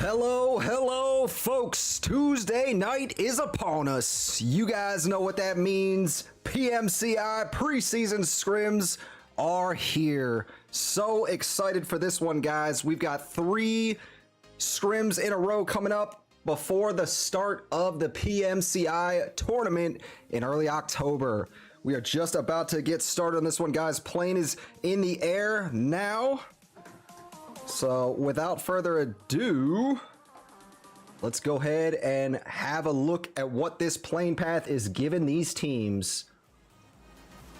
Hello, folks. Tuesday night is upon us. You guys know what that means. PMCI preseason scrims are here. So excited for this one, guys. We've got 3 scrims in a row coming up before the start of the PMCI tournament in early October. We are just about to get started on this one, guys. Plane is in the air now. So without further ado, let's go ahead and have a look at what this plane path is giving these teams.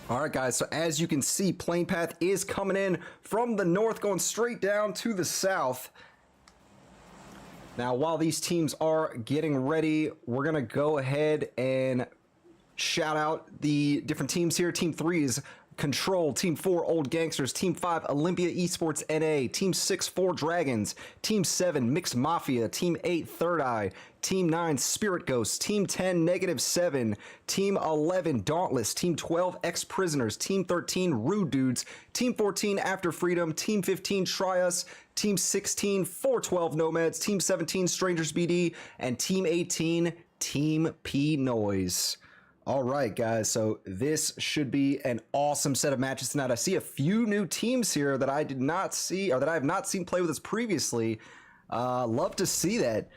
All right, guys, so as you can see, plane path is coming in from the north, going straight down to the south. Now, while these teams are getting ready, we're going to go ahead and shout out the different teams here. Team 3 is Control, Team 4 Old Gangsters, Team 5 Olympia Esports NA, Team 6 4 Dragons, Team 7 Mixed Mafia, Team 8 Third Eye, Team 9 Spirit Ghosts, Team 10 -7, Team 11 Dauntless, Team 12 Ex Prisoners, Team 13 Rude Dudes, Team 14 After Freedom, Team 15 Try Us, Team 16 412 Nomads, Team 17 Strangers BD, and Team 18 Team P Noise. All right, guys, so this should be an awesome set of matches tonight. I see a few new teams here that I did not see, or that I have not seen play with us previously. Love to see that.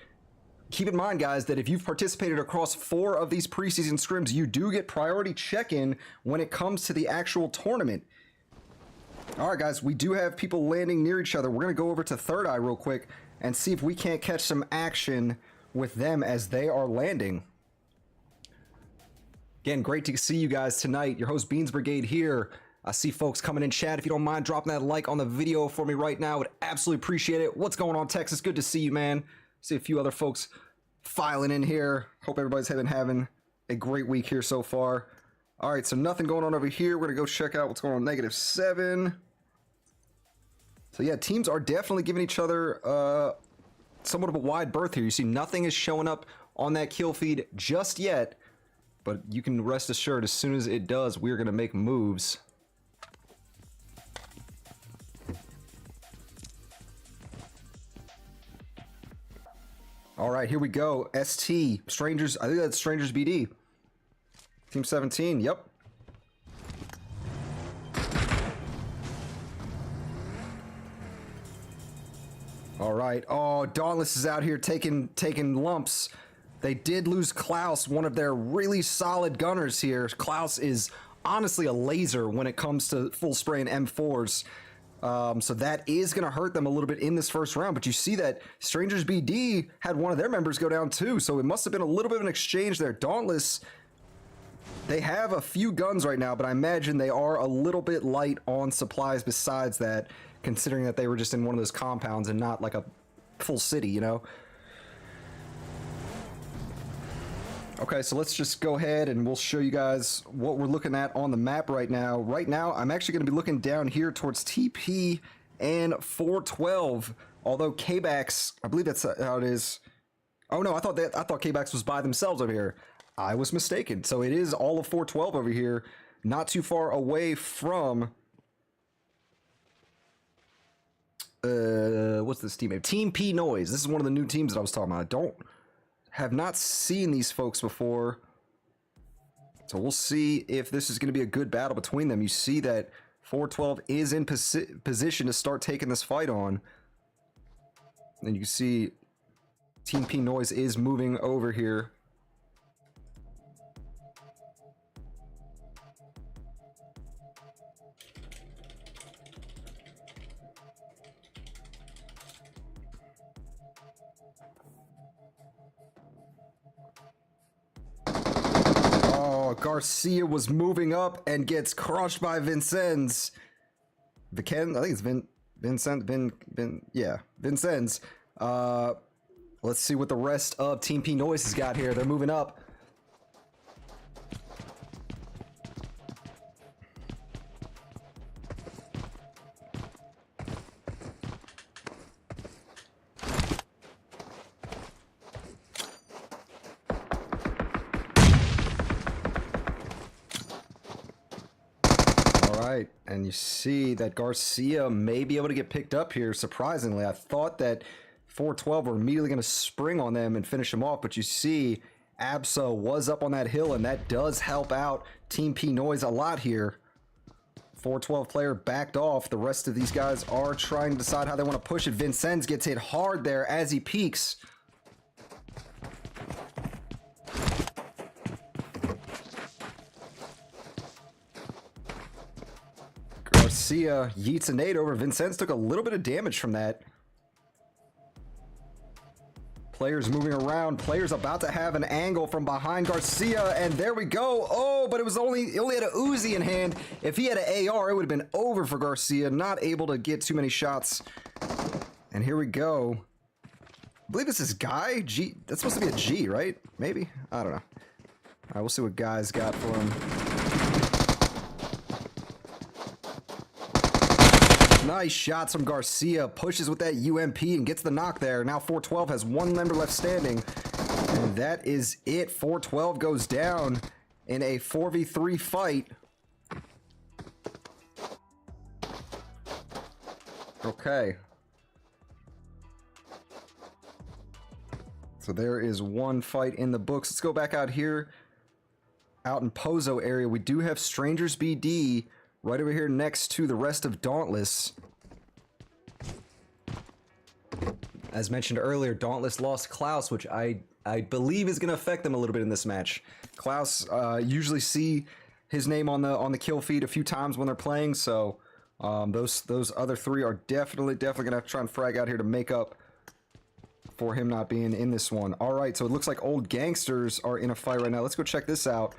Keep in mind, guys, that if you've participated across 4 of these preseason scrims, you do get priority check-in when it comes to the actual tournament. All right, guys, we do have people landing near each other. We're going to go over to Third Eye real quick and see if we can't catch some action with them as they are landing. Again, great to see you guys tonight. Your host, Beans Brigade here. I see folks coming in chat. If you don't mind dropping that like on the video for me right now, I would absolutely appreciate it. What's going on, Texas? Good to see you, man. See a few other folks filing in here. Hope everybody's been having a great week here so far. All right, so nothing going on over here. We're going to go check out what's going on -7. So, yeah, teams are definitely giving each other somewhat of a wide berth here. You see nothing is showing up on that kill feed just yet. But you can rest assured, as soon as it does, we're going to make moves. All right, here we go. ST, Strangers, I think that's Strangers BD. Team 17, yep. All right, oh, Dauntless is out here taking lumps. They did lose Klaus, one of their really solid gunners here. Klaus is honestly a laser when it comes to full spray and M4s. So that is going to hurt them a little bit in this first round. But you see that Strangers BD had one of their members go down too. So it must have been a little bit of an exchange there. Dauntless, they have a few guns right now, but I imagine they are a little bit light on supplies besides that, considering that they were just in one of those compounds and not like a full city, you know? Okay, so let's just go ahead and we'll show you guys what we're looking at on the map right now. Right now, I'm actually going to be looking down here towards TP and 412. Although K-Bax, I believe that's how it is. Oh no, I thought K-Bax was by themselves over here. I was mistaken. So it is all of 412 over here, not too far away from what's this team name? Team P Noise. This is one of the new teams that I was talking about. Have not seen these folks before, so we'll see if this is going to be a good battle between them. You see that 412 is in position to start taking this fight on, and you can see Team P Noise is moving over here. Garcia was moving up and gets crushed by Vincenz. Viken, I think it's Vincenz. Let's see what the rest of Team P Noise has got here. They're moving up. right, and you see that Garcia may be able to get picked up here, surprisingly. I thought that 412 were immediately going to spring on them and finish them off, but you see Absol was up on that hill, and that does help out Team P Noise a lot here. 412 player backed off. The rest of these guys are trying to decide how they want to push it. Vincenz gets hit hard there as he peeks. Garcia yeets a nade over. Vincenz took a little bit of damage from that. Players moving around. Players about to have an angle from behind Garcia, and there we go. Oh, but he only had a Uzi in hand. If he had an AR, it would have been over for Garcia. Not able to get too many shots. And here we go. I believe this is Guy. G. That's supposed to be a G, right? Maybe? I don't know. All right, we'll see what Guy's got for him. Nice shots from Garcia. Pushes with that UMP and gets the knock there. Now 412 has one member left standing. And that is it. 412 goes down in a 4v3 fight. Okay. So there is one fight in the books. Let's go back out here. Out in Pozo area. We do have Strangers BD right over here next to the rest of Dauntless. As mentioned earlier, Dauntless lost Klaus, which I believe is going to affect them a little bit in this match. Klaus usually see his name on the kill feed a few times when they're playing, so those other three are definitely going to have to try and frag out here to make up for him not being in this one. All right, so it looks like Old Gangsters are in a fight right now. Let's go check this out.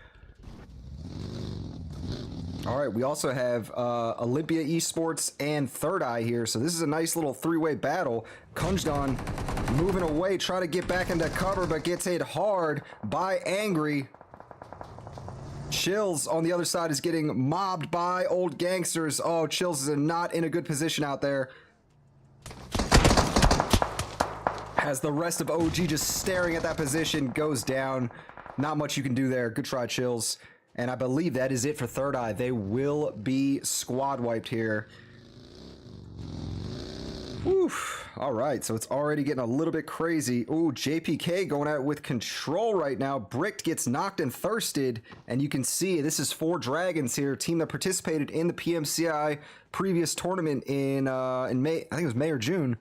All right, we also have Olympia Esports and Third Eye here, so this is a nice little three-way battle. Kunjdan moving away, trying to get back into cover, but gets hit hard by Angry. Chills on the other side is getting mobbed by Old Gangsters. Oh, Chills is not in a good position out there. As the rest of OG just staring at that position, goes down. Not much you can do there. Good try, Chills. And I believe that is it for Third Eye. They will be squad wiped here. Oof. All right, so it's already getting a little bit crazy. Ooh, JPK going at it with control right now. Bricked gets knocked and thirsted, and you can see this is 4 Dragons here, team that participated in the PMCI previous tournament in May. I think it was May or June.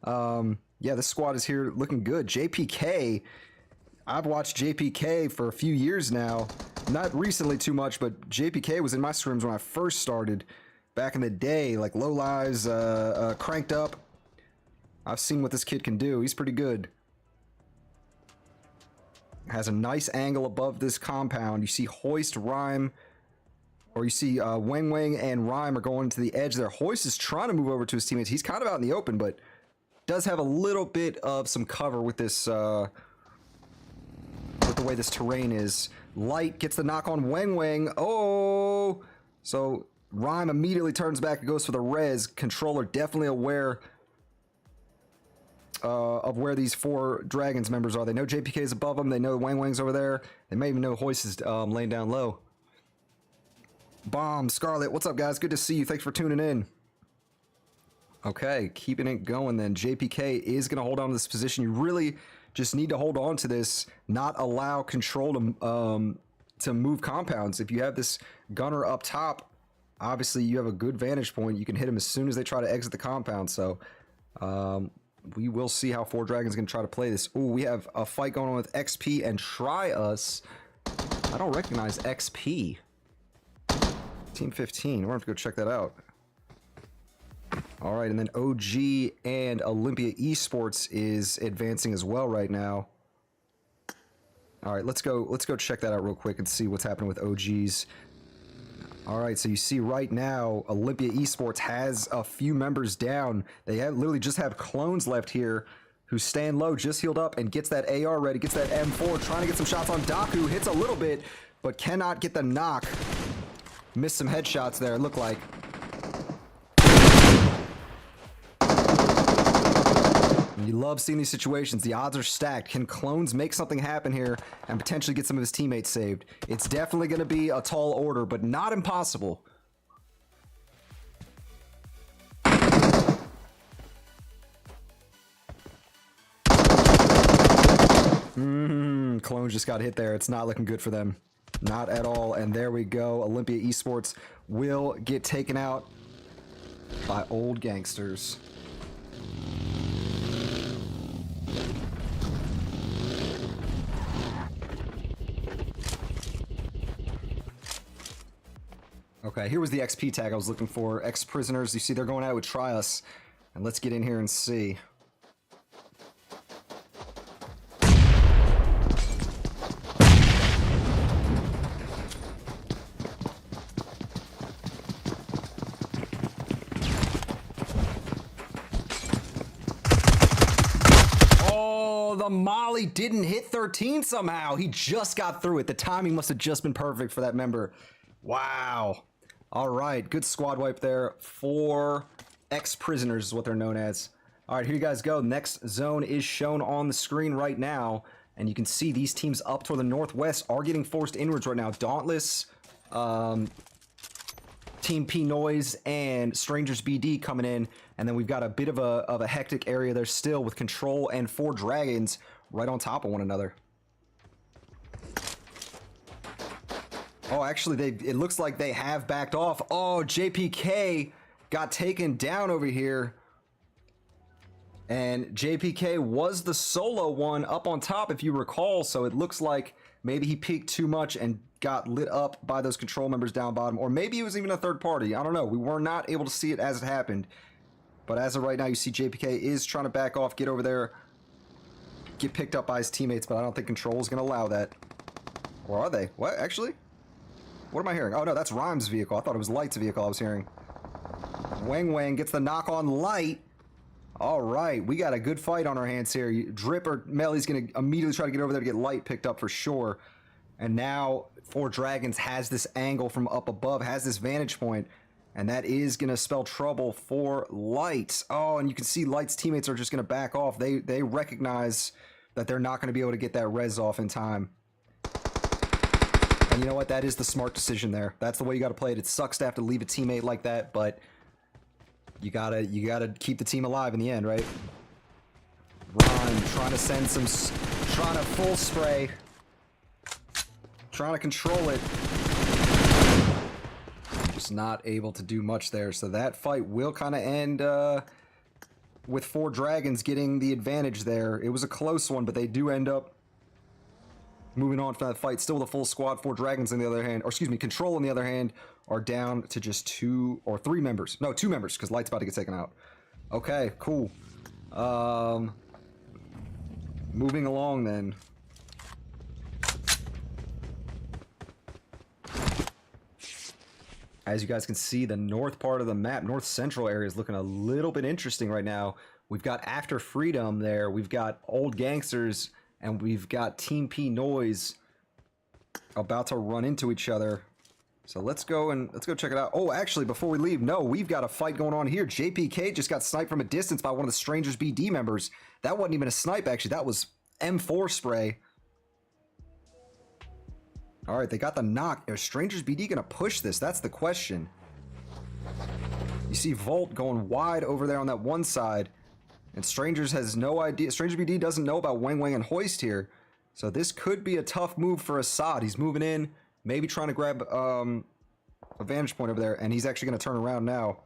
Yeah, this squad is here looking good. JPK. I've watched JPK for a few years now. Not recently too much, but JPK was in my scrims when I first started. Back in the day, like Low Lives, Cranked Up. I've seen what this kid can do. He's pretty good. Has a nice angle above this compound. You see Hoist, Rhyme, or you see Wang Wang and Rhyme are going to the edge there. Hoist is trying to move over to his teammates. He's kind of out in the open, but does have a little bit of some cover with this... with the way this terrain is. Light gets the knock on Wang Wang. Oh! So Rhyme immediately turns back and goes for the res. Controller definitely aware of where these 4 Dragons members are. They know JPK is above them. They know Wang Wang's over there. They may even know Hoist is laying down low. Bomb, Scarlet, what's up, guys? Good to see you. Thanks for tuning in. Okay, keeping it going then. JPK is going to hold on to this position. You really just need to hold on to this, not allow control to move compounds. If you have this gunner up top, obviously you have a good vantage point. You can hit him as soon as they try to exit the compound. So we will see how 4 Dragons going to try to play this. Ooh, we have a fight going on with XP and Try Us. I don't recognize XP. Team 15. We're going to have to go check that out. All right, and then OG and Olympia Esports is advancing as well right now. All right, let's go check that out real quick and see what's happening with OGs. All right, so you see right now Olympia Esports has a few members down. They literally just have clones left here who stand low, just healed up, and gets that AR ready, gets that M4, trying to get some shots on Daku, hits a little bit, but cannot get the knock. Missed some headshots there, it looked like. You love seeing these situations. The odds are stacked. Can Clones make something happen here and potentially get some of his teammates saved? It's definitely going to be a tall order, but not impossible. Clones just got hit there. It's not looking good for them. Not at all. And there we go. Olympia Esports will get taken out by old gangsters. Okay, here was the XP tag I was looking for. Ex-prisoners, you see they're going out with Try Us. And let's get in here and see. Oh, the molly didn't hit 13 somehow. He just got through it. The timing must have just been perfect for that member. Wow. All right, good squad wipe there for ex-prisoners is what they're known as. All right, here you guys go. Next zone is shown on the screen right now, and you can see these teams up toward the northwest are getting forced inwards right now. Dauntless, Team P Noise, and Strangers BD coming in, and then we've got a bit of a hectic area there still with Control and 4 Dragons right on top of one another. Oh, actually, it looks like they have backed off. Oh, JPK got taken down over here. And JPK was the solo one up on top, if you recall. So it looks like maybe he peaked too much and got lit up by those Control members down bottom. Or maybe it was even a third party. I don't know. We were not able to see it as it happened. But as of right now, you see JPK is trying to back off, get over there, get picked up by his teammates. But I don't think Control is going to allow that. Or are they? What? Actually? What am I hearing? Oh, no, that's Rhyme's vehicle. I thought it was Light's vehicle I was hearing. Wang Wang gets the knock on Light. All right, we got a good fight on our hands here. Drip or Melly's going to immediately try to get over there to get Light picked up for sure. And now 4 Dragons has this angle from up above, has this vantage point, and that is going to spell trouble for Light. Oh, and you can see Light's teammates are just going to back off. They recognize that they're not going to be able to get that res off in time. And you know what? That is the smart decision there. That's the way you got to play it. It sucks to have to leave a teammate like that, but you gotta keep the team alive in the end, right? Rhyme trying to send some, trying to full spray, trying to control it. Just not able to do much there. So that fight will kind of end with 4 Dragons getting the advantage there. It was a close one, but they do end up moving on from that fight. Still with a full squad. 4 Dragons on the other hand, or excuse me, Control on the other hand, are down to just 2 or 3 members. No, 2 members, because Light's about to get taken out. Okay, cool. Moving along then. As you guys can see, the north part of the map, north central area, is looking a little bit interesting right now. We've got After Freedom there. We've got Old Gangsters, and we've got Team P Noise about to run into each other. So let's go check it out. Oh, actually, before we leave, no, we've got a fight going on here. JPK just got sniped from a distance by one of the Strangers BD members. That wasn't even a snipe, actually. That was M4 spray. All right, they got the knock. Are Strangers BD gonna push this? That's the question. You see Volt going wide over there on that one side, and Strangers has no idea. Stranger BD doesn't know about Wang Wang and Hoist here. So this could be a tough move for Assad. He's moving in. Maybe trying to grab a vantage point over there, and he's actually going to turn around now.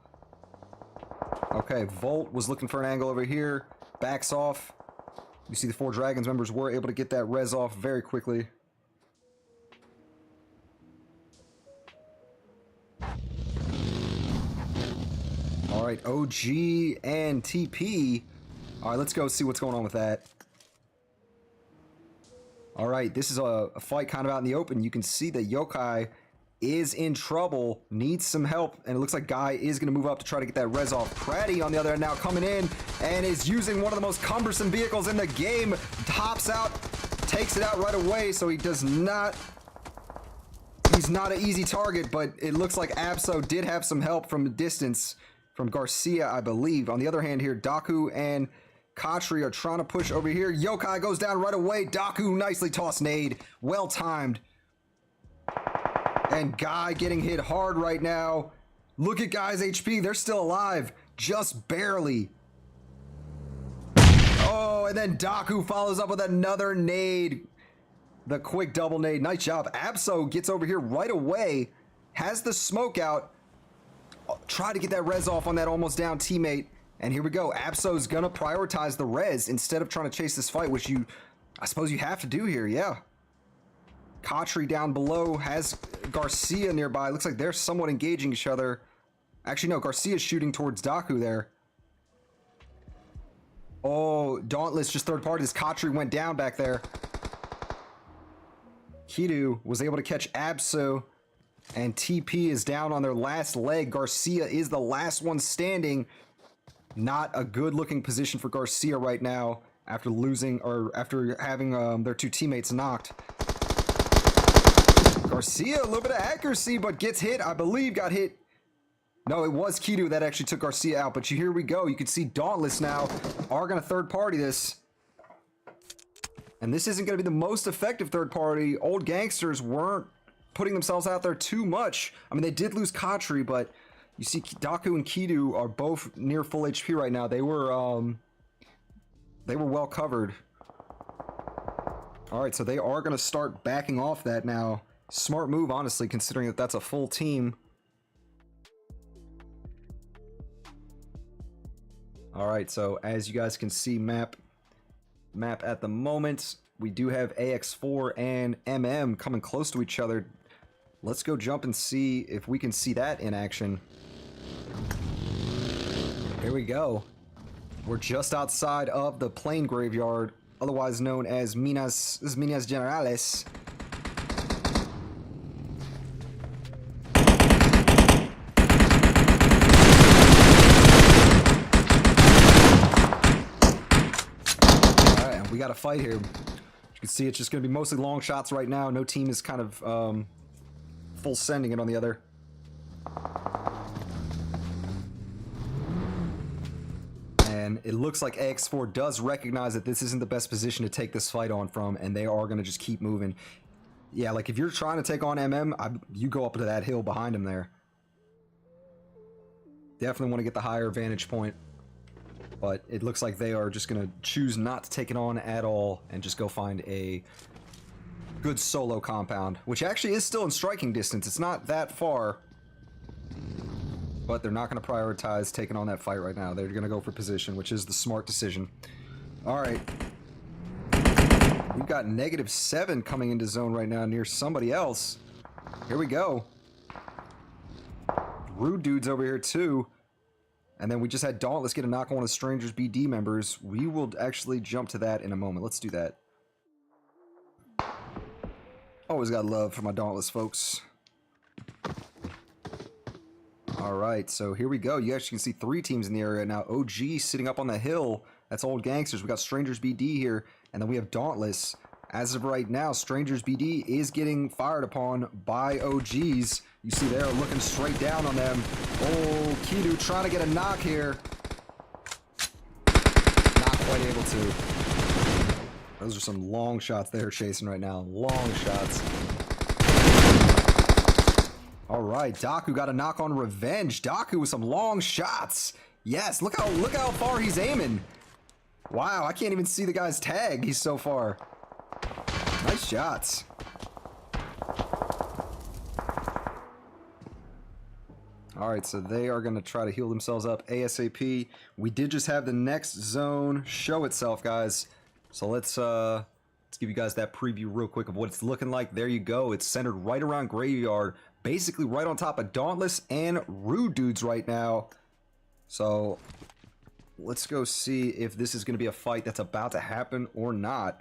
Okay, Volt was looking for an angle over here, backs off. You see the 4 Dragons members were able to get that res off very quickly. All right, OG and TP. All right, let's go see what's going on with that. All right, this is a fight kind of out in the open. You can see that Yokai is in trouble, needs some help, and it looks like Guy is going to move up to try to get that res off. Pratty, on the other hand, now coming in and is using one of the most cumbersome vehicles in the game. Hops out, takes it out right away, so he does not... He's not an easy target, but it looks like Abso did have some help from a distance from Garcia, I believe. On the other hand here, Daku and Khatri are trying to push over here. Yokai goes down right away. Daku nicely tossed nade. Well timed. And Guy getting hit hard right now. Look at Guy's HP. They're still alive. Just barely. Oh, and then Daku follows up with another nade. The quick double nade. Nice job. Abso gets over here right away. Has the smoke out. Try to get that res off on that almost down teammate. And here we go. Abso's gonna prioritize the res instead of trying to chase this fight, which I suppose you have to do here, yeah. Kotri down below has Garcia nearby. Looks like they're somewhat engaging each other. Actually, no, Garcia's shooting towards Daku there. Oh, Dauntless just third party. This Kotri went down back there. Kidu was able to catch Abso, and TP is down on their last leg. Garcia is the last one standing. Not a good looking position for Garcia right now after losing, or after having their two teammates knocked. Garcia, a little bit of accuracy, but gets hit. I believe got hit. No, it was Kidu that actually took Garcia out, but here we go. You can see Dauntless now are going to third party this. And this isn't going to be the most effective third party. Old Gangsters weren't putting themselves out there too much. I mean, they did lose Kotri, but you see Daku and Kidu are both near full HP right now. They were well covered. All right, so they are going to start backing off that now. Smart move, honestly, considering that that's a full team. All right, so as you guys can see, map at the moment, we do have AX4 and MM coming close to each other. Let's go jump and see if we can see that in action. Here we go. We're just outside of the plane graveyard, otherwise known as Minas Generales. We got a fight here. You can see it's just going to be mostly long shots right now. No team is kind of full sending it on the other. And it looks like AX4 does recognize that this isn't the best position to take this fight on from, and they are going to just keep moving. Yeah, like if you're trying to take on MM, you go up to that hill behind him there. Definitely want to get the higher vantage point. But it looks like they are just going to choose not to take it on at all and just go find a good solo compound, which actually is still in striking distance. It's not that far, but they're not going to prioritize taking on that fight right now. They're going to go for position, which is the smart decision. All right. We've got -7 coming into zone right now near somebody else. Here we go. Rude dudes over here too. And then we just had Dauntless get a knock on one of Stranger's BD members. We will actually jump to that in a moment. Let's do that. Always got love for my Dauntless folks. Alright, so here we go. You actually can see 3 teams in the area now. OG sitting up on the hill. That's Old Gangsters. We got Stranger's BD here. And then we have Dauntless. As of right now, Stranger's BD is getting fired upon by OGs. You see they're looking straight down on them. Oh, Kidu trying to get a knock here. Not quite able to. Those are some long shots they're chasing right now. Long shots. All right, Daku got a knock on Revenge. Daku with some long shots. Yes, look how far he's aiming. Wow, I can't even see the guy's tag. He's so far. Nice shots. Alright, so they are going to try to heal themselves up ASAP. We did just have the next zone show itself, guys. So let's give you guys that preview real quick of what it's looking like. There you go. It's centered right around Graveyard. Basically right on top of Dauntless and Rude Dudes right now. So let's go see if this is going to be a fight that's about to happen or not.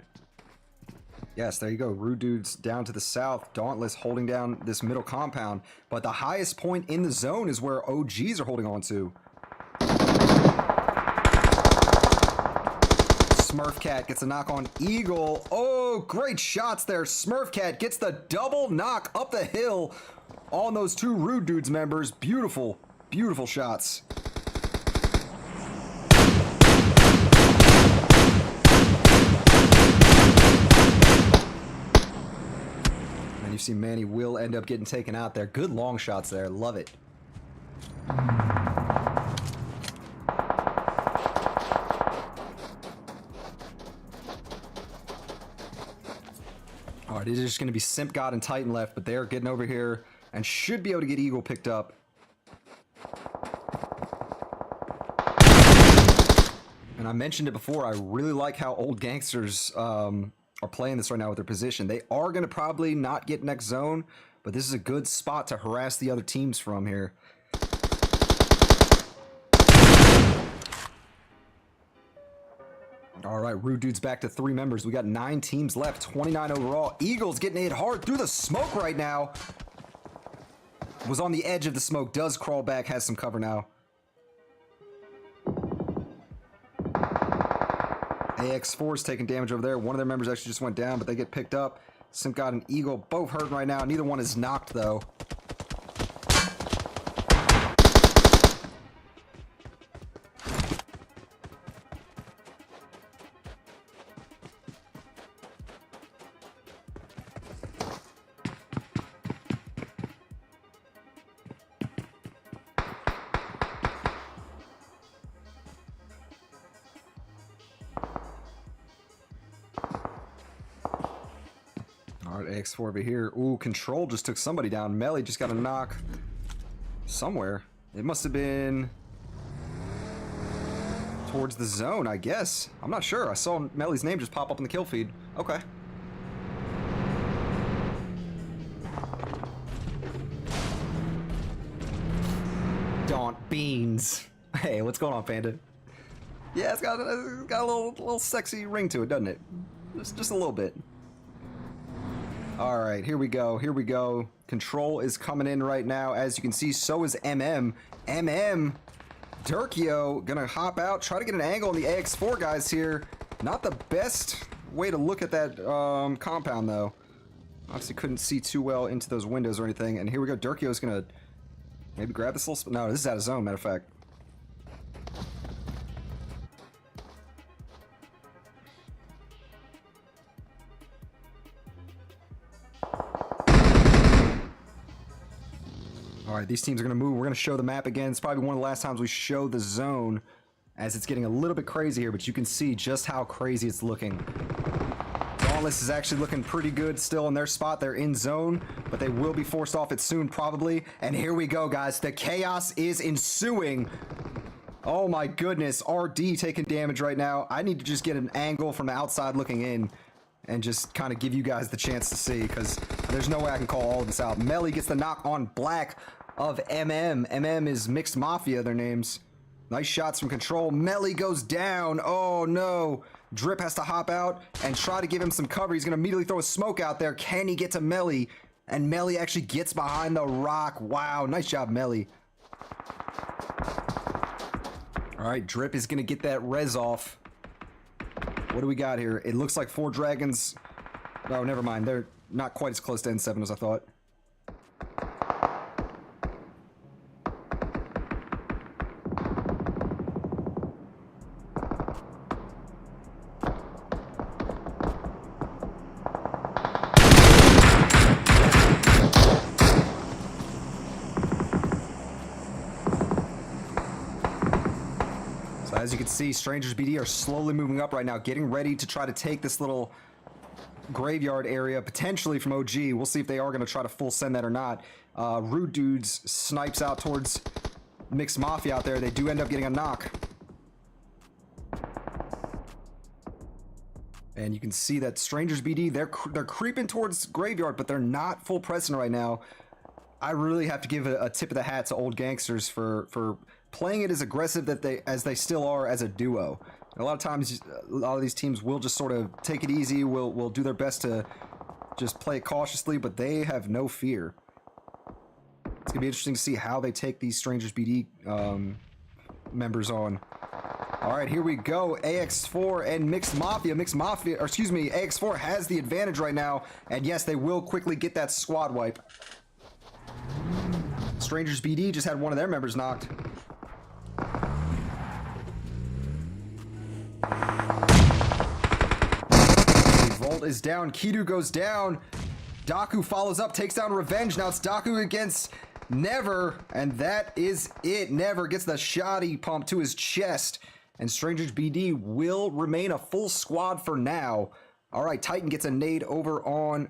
Yes, there you go. Rude Dudes down to the south. Dauntless holding down this middle compound. But the highest point in the zone is where OGs are holding on to. Smurfcat gets a knock on Eagle. Oh, great shots there. Smurfcat gets the double knock up the hill on those 2 Rude Dudes members. Beautiful, beautiful shots. You see Manny will end up getting taken out there. Good long shots there. Love it. All right, it is just going to be Simp God and Titan left, but they're getting over here and should be able to get Eagle picked up. And I mentioned it before, I really like how old gangsters are playing this right now with their position. They are going to probably not get next zone, but this is a good spot to harass the other teams from here. All right, Rude Dude's back to 3 members. We got 9 teams left, 29 overall. Eagle's getting hit hard through the smoke right now. Was on the edge of the smoke, does crawl back, has some cover now. AX4 is taking damage over there. One of their members actually just went down, but they get picked up. Simp God and Eagle both hurting right now. Neither one is knocked, though. All right, AX4 over here. Ooh, Control just took somebody down. Melly just got a knock somewhere. It must have been towards the zone, I guess. I'm not sure. I saw Melly's name just pop up in the kill feed. Okay. Daunt Beans. Hey, what's going on, Panda? Yeah, it's got a little sexy ring to it, doesn't it? Just a little bit. All right, here we go. Here we go. Control is coming in right now. As you can see, so is MM. Durkio gonna hop out, try to get an angle on the AX4 guys here. Not the best way to look at that compound, though. Obviously couldn't see too well into those windows or anything. And here we go. Durkio's gonna maybe grab this little... No, this is out of zone, matter of fact. All right, these teams are going to move. We're going to show the map again. It's probably one of the last times we show the zone, as it's getting a little bit crazy here, but you can see just how crazy it's looking. Dauntless is actually looking pretty good still in their spot. They're in zone, but they will be forced off it soon, probably. And here we go, guys. The chaos is ensuing. Oh my goodness. RD taking damage right now. I need to just get an angle from the outside looking in and just kind of give you guys the chance to see, because there's no way I can call all of this out. Melly gets the knock on Black of MM. MM is Mixed Mafia, their names. Nice shots from Control. Melly goes down. Oh no. Drip has to hop out and try to give him some cover. He's going to immediately throw a smoke out there. Can he get to Melly? And Melly actually gets behind the rock. Wow. Nice job, Melly. All right. Drip is going to get that res off. What do we got here? It looks like 4 dragons. Oh, never mind. They're not quite as close to N7 as I thought. As you can see, Strangers BD are slowly moving up right now, getting ready to try to take this little graveyard area, potentially from OG. We'll see if they are going to try to full send that or not. Rude Dudes snipes out towards Mixed Mafia out there. They do end up getting a knock. And you can see that Strangers BD, they're creeping towards graveyard, but they're not full pressing right now. I really have to give a tip of the hat to old gangsters for playing it as aggressive as they still are as a duo. A lot of times, a lot of these teams will just sort of take it easy, will do their best to just play it cautiously, but they have no fear. It's gonna be interesting to see how they take these Strangers BD members on. All right, here we go. AX4 and Mixed Mafia. AX4 has the advantage right now, and yes, they will quickly get that squad wipe. Strangers BD just had one of their members knocked. Volt is down. Kidu goes down. Daku follows up, takes down Revenge. Now it's Daku against Never, and that is it. Never gets the shoddy pump to his chest, and Strangers BD will remain a full squad for now. All right, Titan gets a nade over on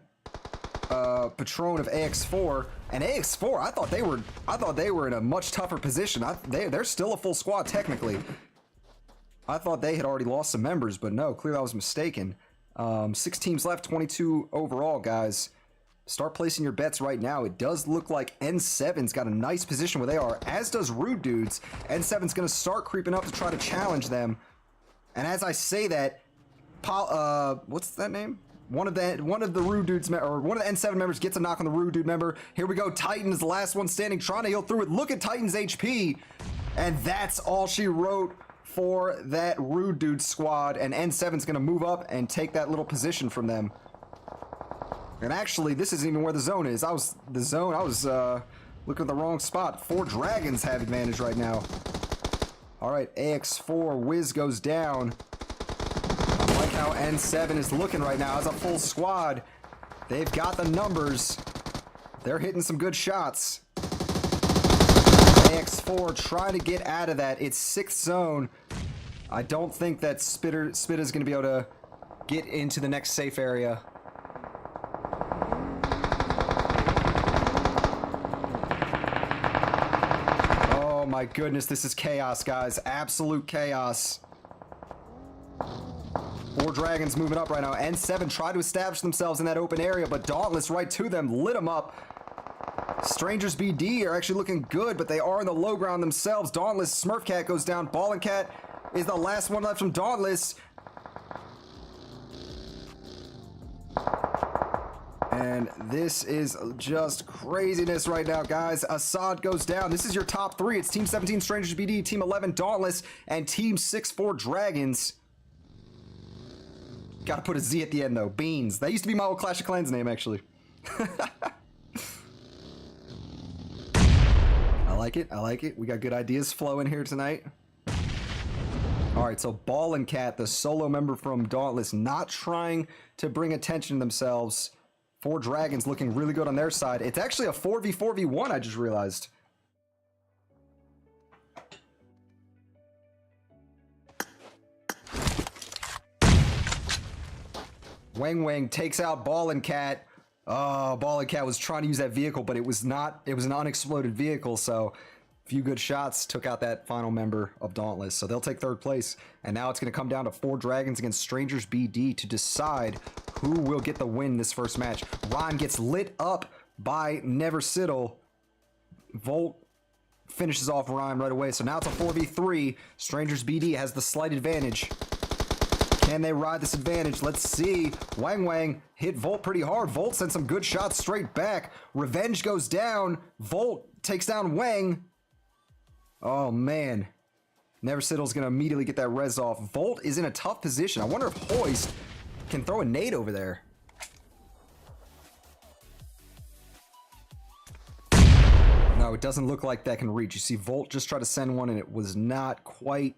Patron of AX4, and AX4, I thought they were in a much tougher position. They're still a full squad technically. I thought they had already lost some members, but no, clearly I was mistaken. 6 teams left, 22 overall, guys. Start placing your bets right now. It does look like N7's got a nice position where they are, as does Rude Dudes. N7's going to start creeping up to try to challenge them. And as I say that, what's that name? One of the Rude Dudes, or one of the N7 members gets a knock on the Rude Dude member. Here we go. Titan is the last one standing, trying to heal through it. Look at Titan's HP. And that's all she wrote for that Rude Dude squad. And N7's going to move up and take that little position from them. And actually, this isn't even where the zone is. I was looking at the wrong spot. 4 Dragons have advantage right now. All right, AX4, Wiz goes down. I like how N7 is looking right now as a full squad. They've got the numbers. They're hitting some good shots. AX4 trying to get out of that. It's 6th zone. I don't think that Spitta's going to be able to get into the next safe area. Oh my goodness, this is chaos, guys. Absolute chaos. 4 Dragons moving up right now. N7 tried to establish themselves in that open area, but Dauntless right to them, lit them up. Strangers BD are actually looking good, but they are in the low ground themselves. Dauntless, Smurfcat goes down. Ballin' Cat is the last one left from Dauntless. And this is just craziness right now, guys. Assad goes down. This is your top 3. It's Team 17, Strangers BD, Team 11, Dauntless, and Team 6-4 Dragons. Gotta put a Z at the end, though. Beans. That used to be my old Clash of Clans name, actually. I like it. I like it. We got good ideas flowing here tonight. All right, so Ballin' Cat, the solo member from Dauntless, not trying to bring attention to themselves. 4 Dragons looking really good on their side. It's actually a 4v4v1, I just realized. Wang Wang takes out Ballin' Cat. Oh, Ballin' Cat was trying to use that vehicle, but it was not. It was an unexploded vehicle, so a few good shots took out that final member of Dauntless. So they'll take 3rd place. And now it's going to come down to 4 Dragons against Strangers BD to decide who will get the win this first match. Ron gets lit up by Never Siddle. Volt finishes off Rhyme right away. So now it's a 4v3. Strangers BD has the slight advantage. Can they ride this advantage? Let's see. Wang Wang hit Volt pretty hard. Volt sent some good shots straight back. Revenge goes down. Volt takes down Wang. Oh, man. Never Siddle's going to immediately get that res off. Volt is in a tough position. I wonder if Hoist can throw a nade over there. No, it doesn't look like that can reach. You see Volt just try to send one, and it was not quite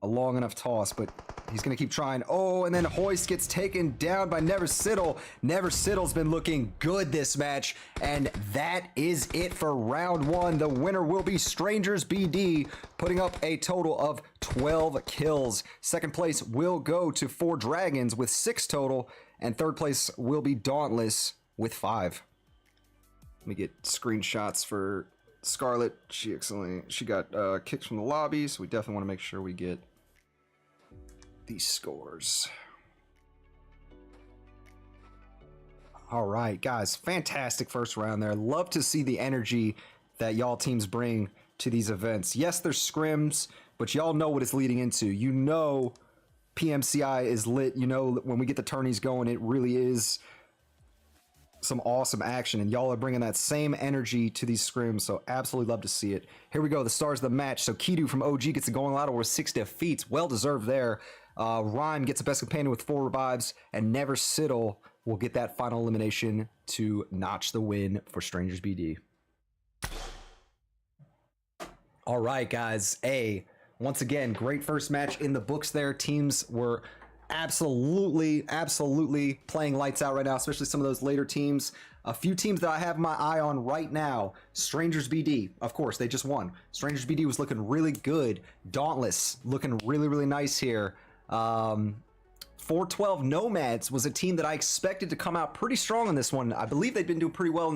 a long enough toss, but he's going to keep trying. Oh, and then Hoist gets taken down by Never Siddle. Never Siddle's been looking good this match, and that is it for round 1. The winner will be Strangers BD, putting up a total of 12 kills. 2nd place will go to 4 Dragons with 6 total, and 3rd place will be Dauntless with 5. Let me get screenshots for Scarlet. She got kicks from the lobby, so we definitely want to make sure we get these scores. All right, guys, fantastic first round there. Love to see the energy that y'all teams bring to these events. Yes, there's scrims, but y'all know what it's leading into. You know PMCI is lit. You know when we get the tourneys going, it really is some awesome action, and y'all are bringing that same energy to these scrims, so absolutely love to see it. Here we go, the stars of the match. So Kidu from OG gets it going out over 6 defeats. Well deserved there. Rhyme gets a best companion with 4 revives, and Never Siddle will get that final elimination to notch the win for Strangers BD. All right, guys. Once again, great first match in the books there. Teams were absolutely playing lights out right now, especially some of those later teams. A few teams that I have my eye on right now. Strangers BD, of course, they just won. Strangers BD was looking really good. Dauntless looking really nice here. 412 Nomads was a team that I expected to come out pretty strong in this one. I believe they've been doing pretty well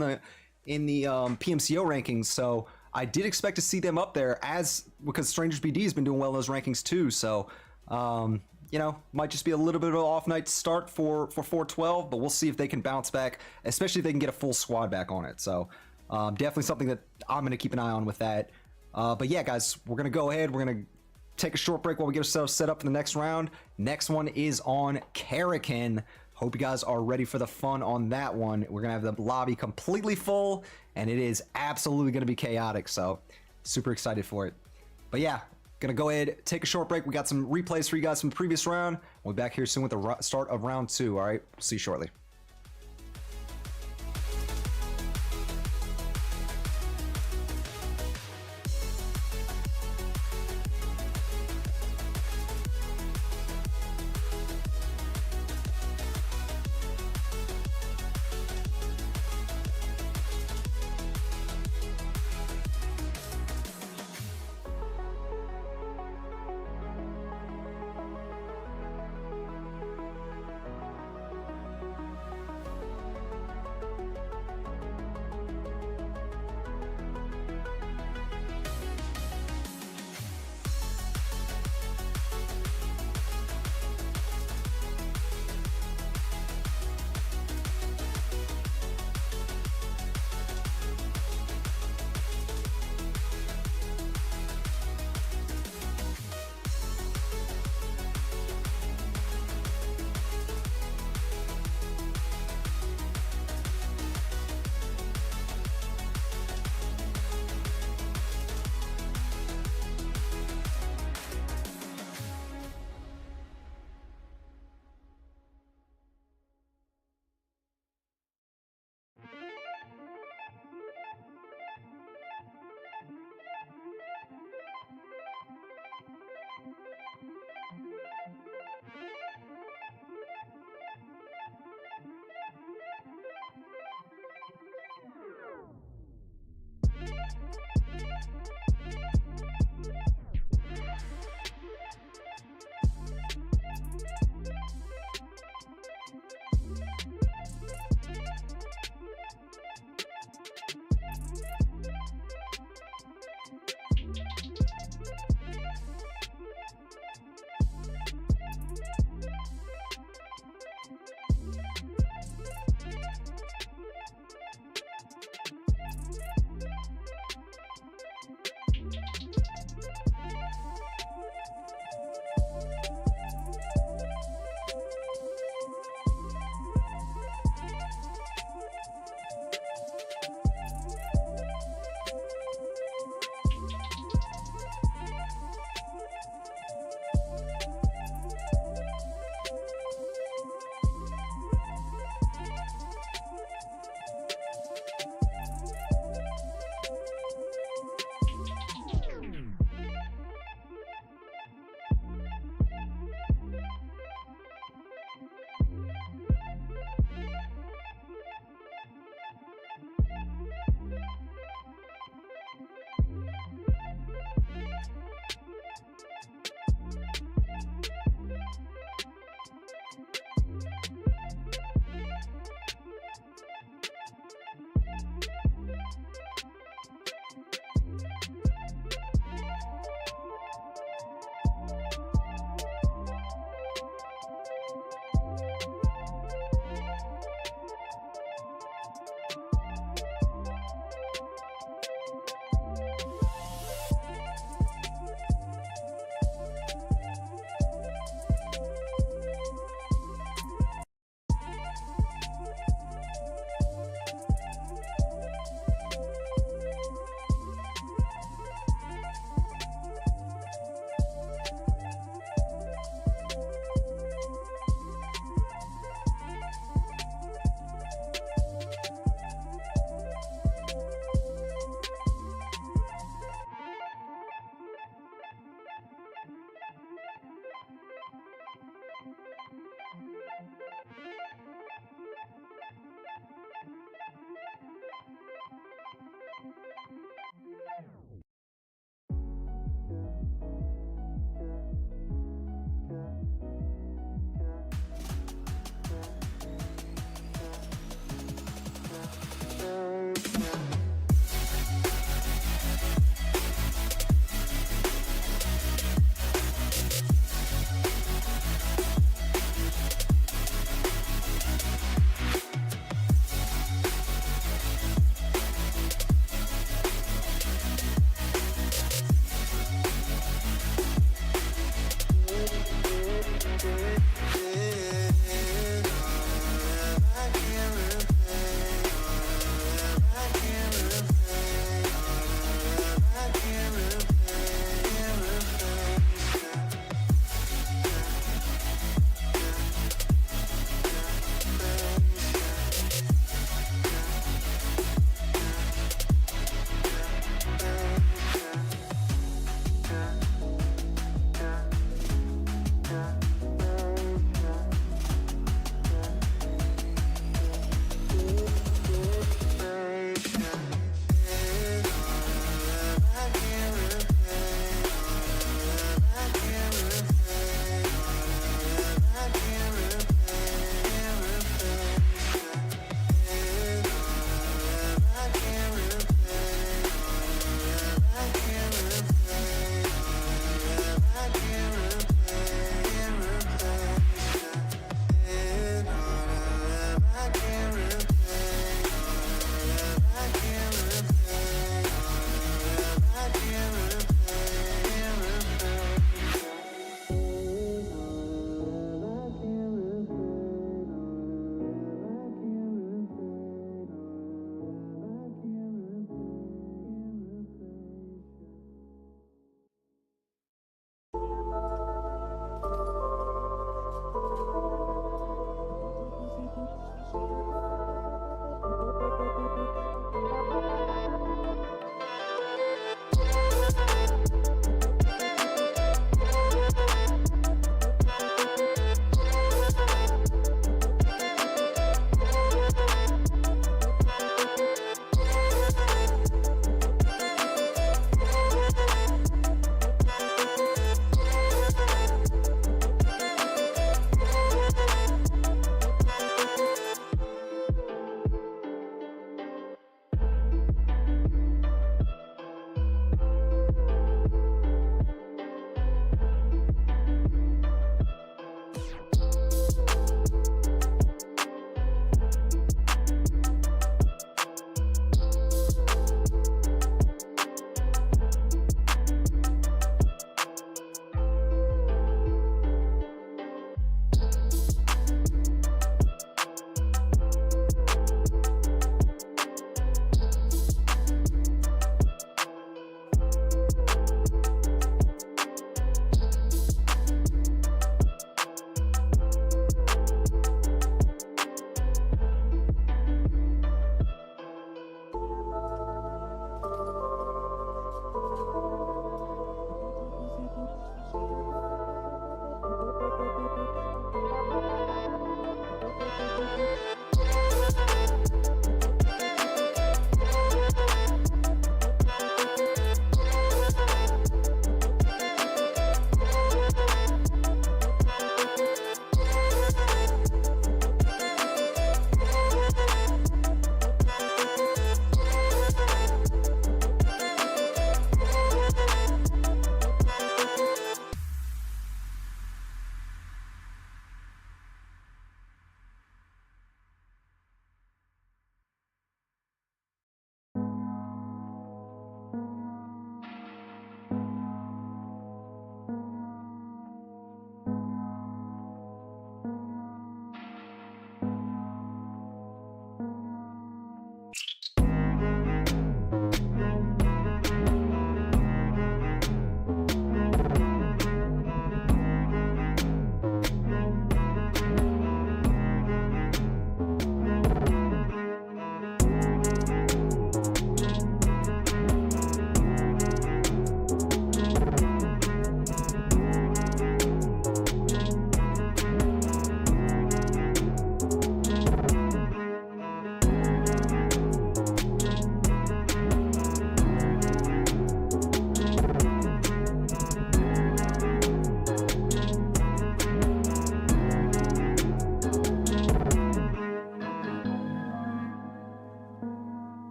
in the PMCO rankings, so I did expect to see them up there because Strangers BD has been doing well in those rankings too. So you know, might just be a little bit of an off night to start for 412, but we'll see if they can bounce back, especially if they can get a full squad back on it. So definitely something that I'm going to keep an eye on with that. But yeah, guys, we're going to go ahead. We're going to take a short break while we get ourselves set up for the next round. Next one is on Karakin. Hope you guys are ready for the fun on that one. We're going to have the lobby completely full, and it is absolutely going to be chaotic. So super excited for it. But yeah, gonna go ahead, take a short break. We got some replays for you guys from the previous round. We'll be back here soon with the start of round 2. All right, see you shortly.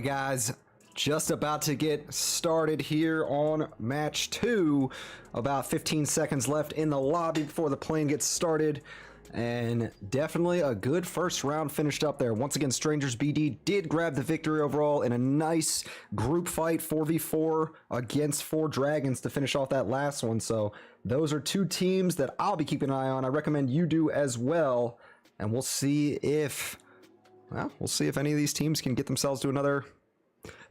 Alright guys, just about to get started here on match 2. About 15 seconds left in the lobby before the plane gets started. And definitely a good first round finished up there. Once again, Strangers BD did grab the victory overall in a nice group fight 4v4 against 4 Dragons to finish off that last one. So those are 2 teams that I'll be keeping an eye on. I recommend you do as well. And we'll see if any of these teams can get themselves to another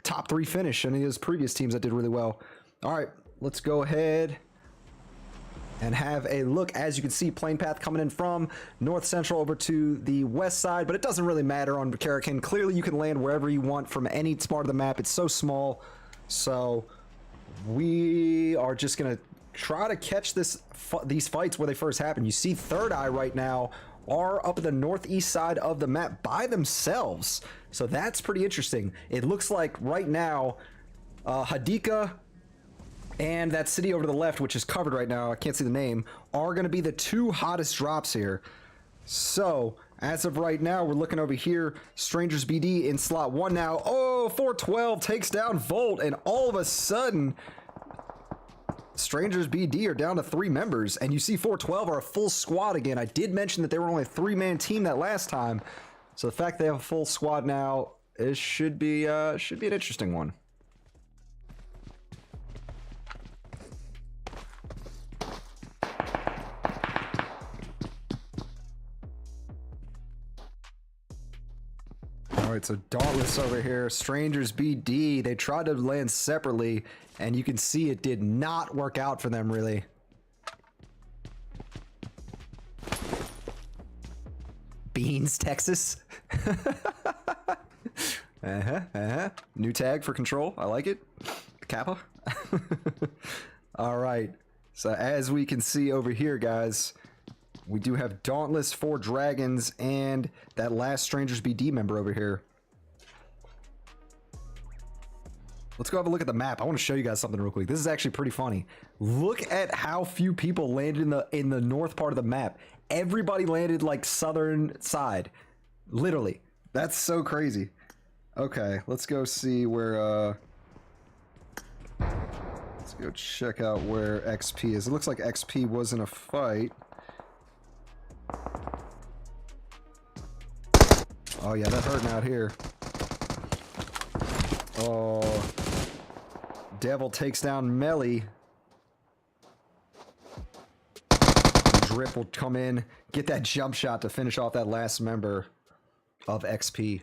top 3 finish. Any of those previous teams that did really well. All right, let's go ahead and have a look. As you can see, plane path coming in from north central over to the west side, but it doesn't really matter on Karakin. Clearly you can land wherever you want from any part of the map. It's so small. So we are just gonna try to catch these fights where they first happen. You see Third Eye right now are up at the northeast side of the map by themselves. So that's pretty interesting. It looks like right now Hadika and that city over to the left, which is covered right now, I can't see the name, are going to be the 2 hottest drops here. So, as of right now, we're looking over here. Strangers BD in slot 1 now. Oh, 412 takes down Volt, and all of a sudden, Strangers BD are down to 3 members, and you see 412 are a full squad again. I did mention that they were only a 3-man team that last time. So the fact they have a full squad now, it should be an interesting one. Alright, so Dauntless over here, Strangers BD, they tried to land separately, and you can see it did not work out for them, really. Beans, Texas. New tag for Control, I like it. Kappa. Alright, so as we can see over here, guys, we do have Dauntless, 4 Dragons, and that last Strangers BD member over here. Let's go have a look at the map. I want to show you guys something real quick. This is actually pretty funny. Look at how few people landed in the north part of the map. Everybody landed like southern side. Literally. That's so crazy. Okay, let's go see where let's go check out where XP is. It looks like XP was in a fight. Oh yeah, that hurting out here. Oh, Devil takes down Melly. Drip will come in, get that jump shot to finish off that last member of XP.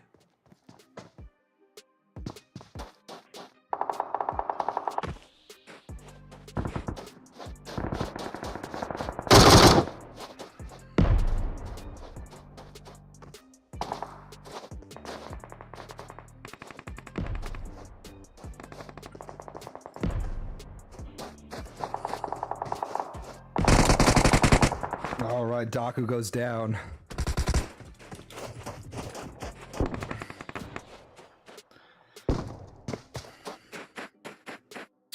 Alright, Daku goes down.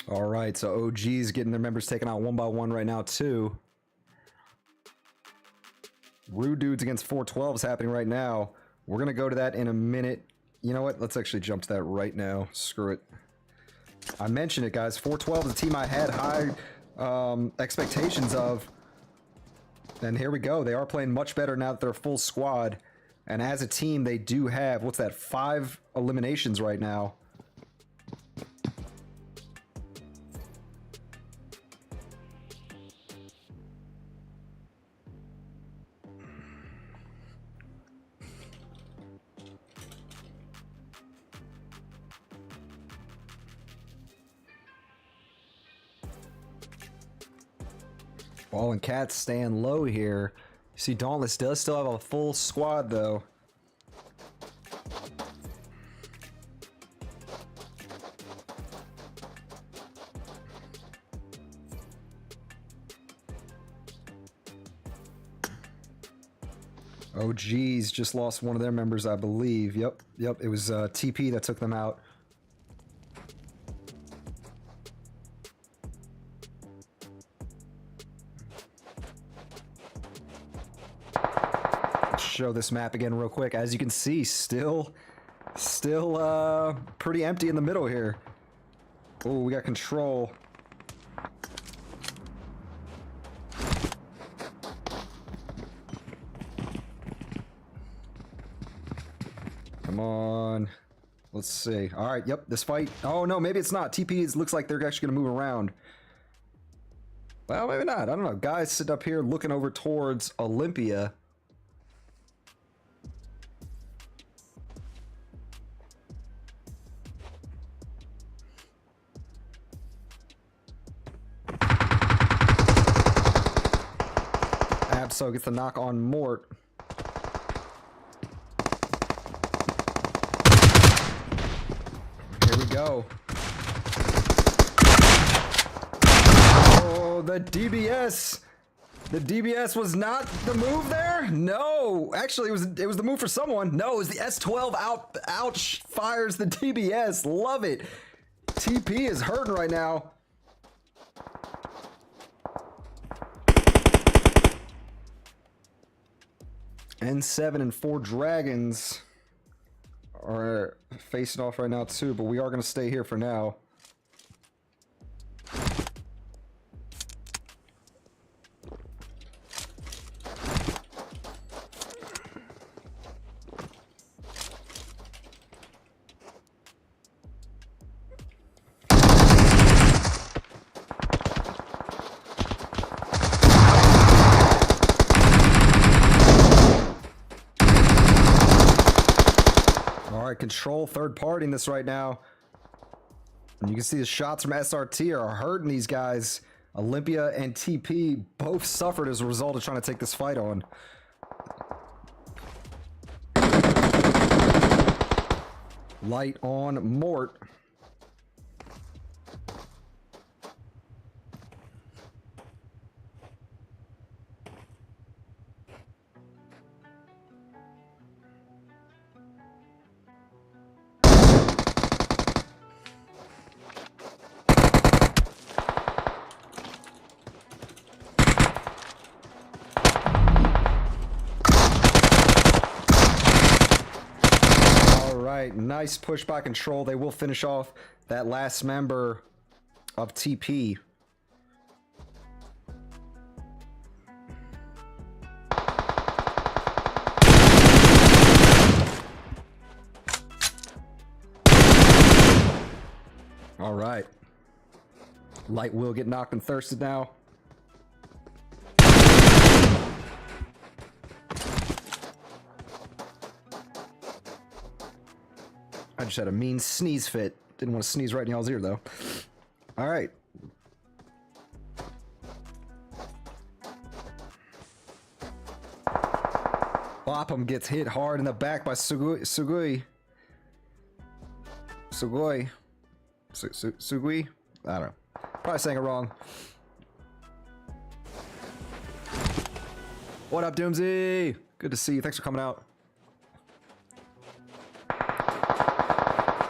Alright, so OG's getting their members taken out 1 by 1 right now, too. Rude Dudes against 412 is happening right now. We're gonna go to that in a minute. You know what? Let's actually jump to that right now. Screw it. I mentioned it, guys. 412 is a team I had high expectations of. And here we go. They are playing much better now that they're a full squad. And as a team, they do have, what's that, 5 eliminations right now. Ball and Cats staying low here. You see Dauntless does still have a full squad though. OG's just lost one of their members, I believe. Yep, it was TP that took them out. show this map again real quick. As you can see, still Still pretty empty in the middle here. Oh, we got control. Come on. Let's see. All right, yep, this fight. Oh, no, maybe it's not. TP looks like they're actually going to move around. Well, maybe not. I don't know. Guys sitting up here looking over towards Olympia. Abso gets the knock on Mort. Here we go. Oh, the DBS. The DBS was not the move there? No. Actually, it was the move for someone. No, it was the S12 out fires the DBS. Love it. TP is hurting right now. N7 and 4 Dragons are facing off right now too, but we are going to stay here for now. Control third party in this right now. And you can see the shots from SRT are hurting these guys. Olympia and TP both suffered as a result of trying to take this fight on. Light on Mort. Nice push by Control. They will finish off that last member of TP. All right. Light will get knocked and thirsted now. I just had a mean sneeze fit. Didn't want to sneeze right in y'all's ear, though. All right. Bopham gets hit hard in the back by Sugui. Sugui. I don't know. Probably saying it wrong. What up, Doomsy? Good to see you. Thanks for coming out.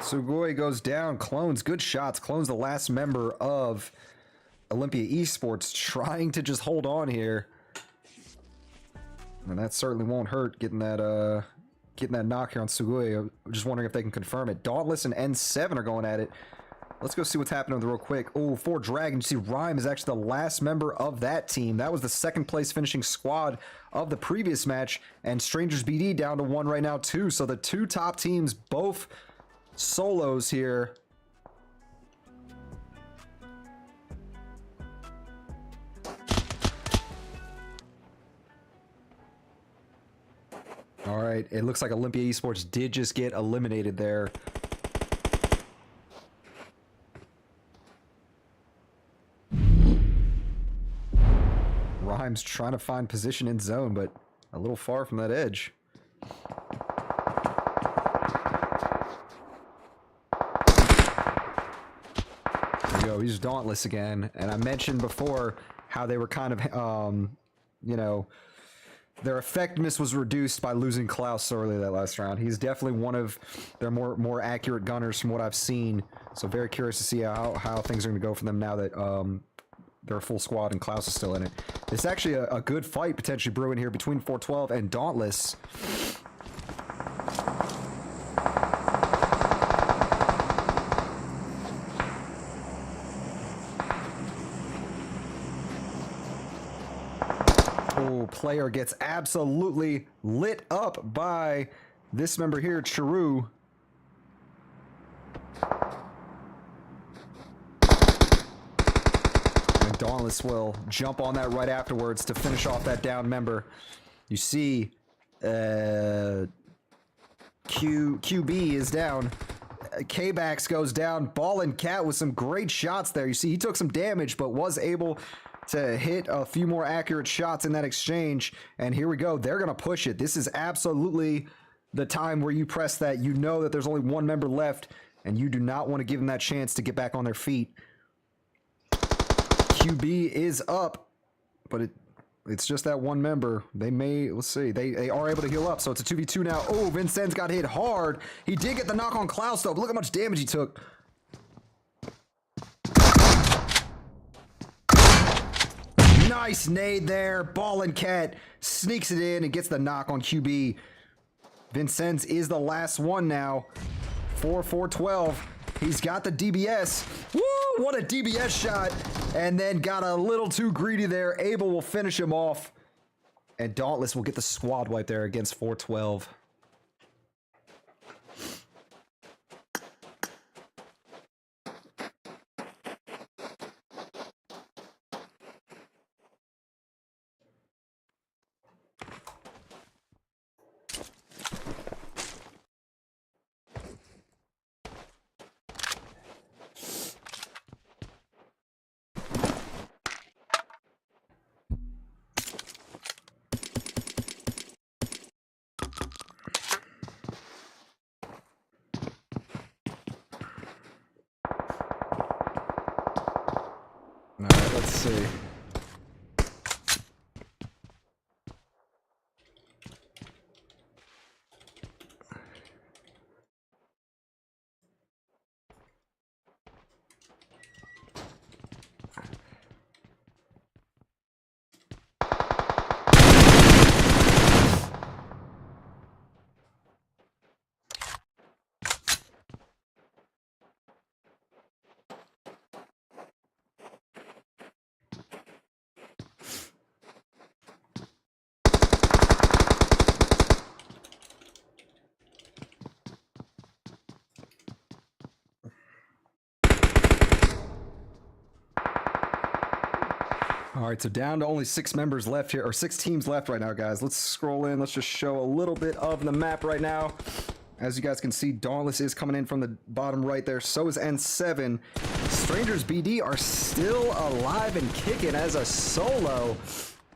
Sugoi goes down. Clones, good shots. Clones the last member of Olympia Esports, trying to just hold on here. And that certainly won't hurt getting that knock here on Sugoi. I'm just wondering if they can confirm it. Dauntless and N7 are going at it. Let's go see what's happening real quick. Oh, 4 Dragons. You see Rhyme is actually the last member of that team. That was the second place finishing squad of the previous match. And Strangers BD down to 1 right now too. So the 2 top teams both solos here. All right, it looks like Olympia Esports did just get eliminated there. Rhymes trying to find position in zone, but a little far from that edge. He's Dauntless again, and I mentioned before how they were kind of, you know, their effectiveness was reduced by losing Klaus early that last round. He's definitely one of their more accurate gunners from what I've seen. So very curious to see how things are going to go for them now that they're a full squad and Klaus is still in it. It's actually a good fight potentially brewing here between 412 and Dauntless. player gets absolutely lit up by this member here, Chiru. And Dauntless will jump on that right afterwards to finish off that down member. You see, QB is down. K-Bax goes down. Ball and Cat with some great shots there. You see, he took some damage, but was able to hit a few more accurate shots in that exchange. And here we go. They're going to push it. This is absolutely the time where you press that. You know that there's only one member left, and you do not want to give them that chance to get back on their feet. QB is up, but it's just that one member. They may, let's see, they are able to heal up, so it's a 2v2 now. Oh, Vincenz got hit hard. He did get the knock on Klaus, though, but look how much damage he took. Nice nade there. Ball and Cat sneaks it in and gets the knock on QB. Vincenz is the last one now. 4-4-12. He's got the DBS. Woo! What a DBS shot. And then got a little too greedy there. Abel will finish him off. And Dauntless will get the squad wipe there against 412. All right, let's see. All right, so down to only 6 members left here, or 6 teams left right now, guys. Let's scroll in. Let's just show a little bit of the map right now. As you guys can see, Dauntless is coming in from the bottom right there. So is N7. Strangers BD are still alive and kicking as a solo.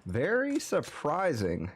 Very surprising.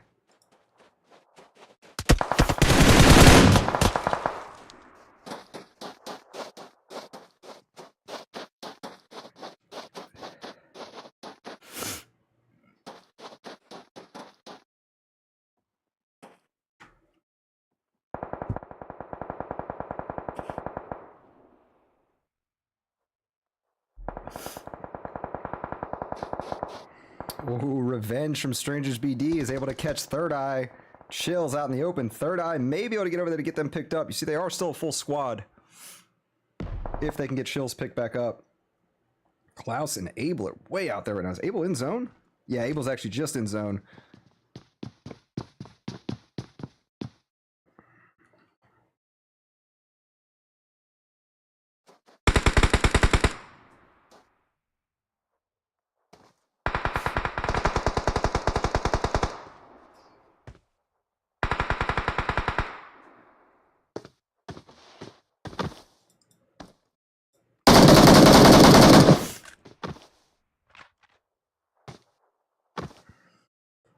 Ooh, Revenge from Strangers BD is able to catch Third Eye. Chills out in the open. Third Eye may be able to get over there to get them picked up. You see, they are still a full squad. If they can get Chills picked back up. Klaus and Abel are way out there right now. Is Abel in zone? Yeah, Abel's actually just in zone.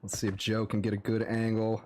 Let's see if Joe can get a good angle.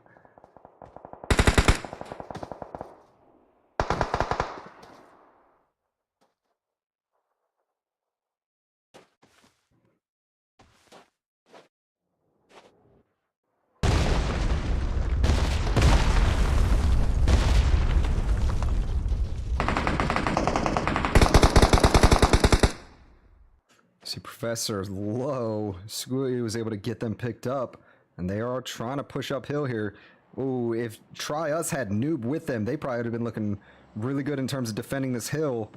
See, Professor low. Squilly was able to get them picked up. And they are trying to push uphill here. Ooh, if Try Us had Noob with them, they probably would have been looking really good in terms of defending this hill.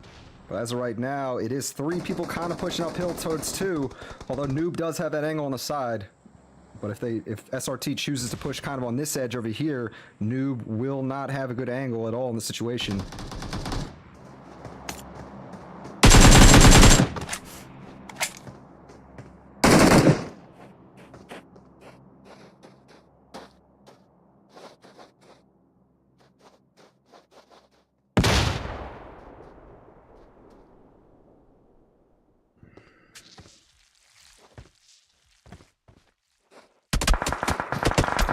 But as of right now, it is 3 people kind of pushing uphill towards 2. Although Noob does have that angle on the side. But if SRT chooses to push kind of on this edge over here, Noob will not have a good angle at all in the situation.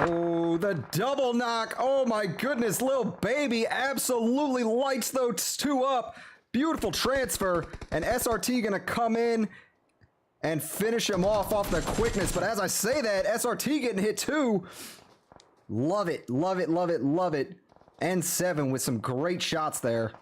Oh, the double knock. Oh my goodness, Lil Baby absolutely lights those two up. Beautiful transfer, and SRT gonna come in and finish him off the quickness. But as I say that, SRT getting hit too. Love it, love it, love it, love it. N7 with some great shots there.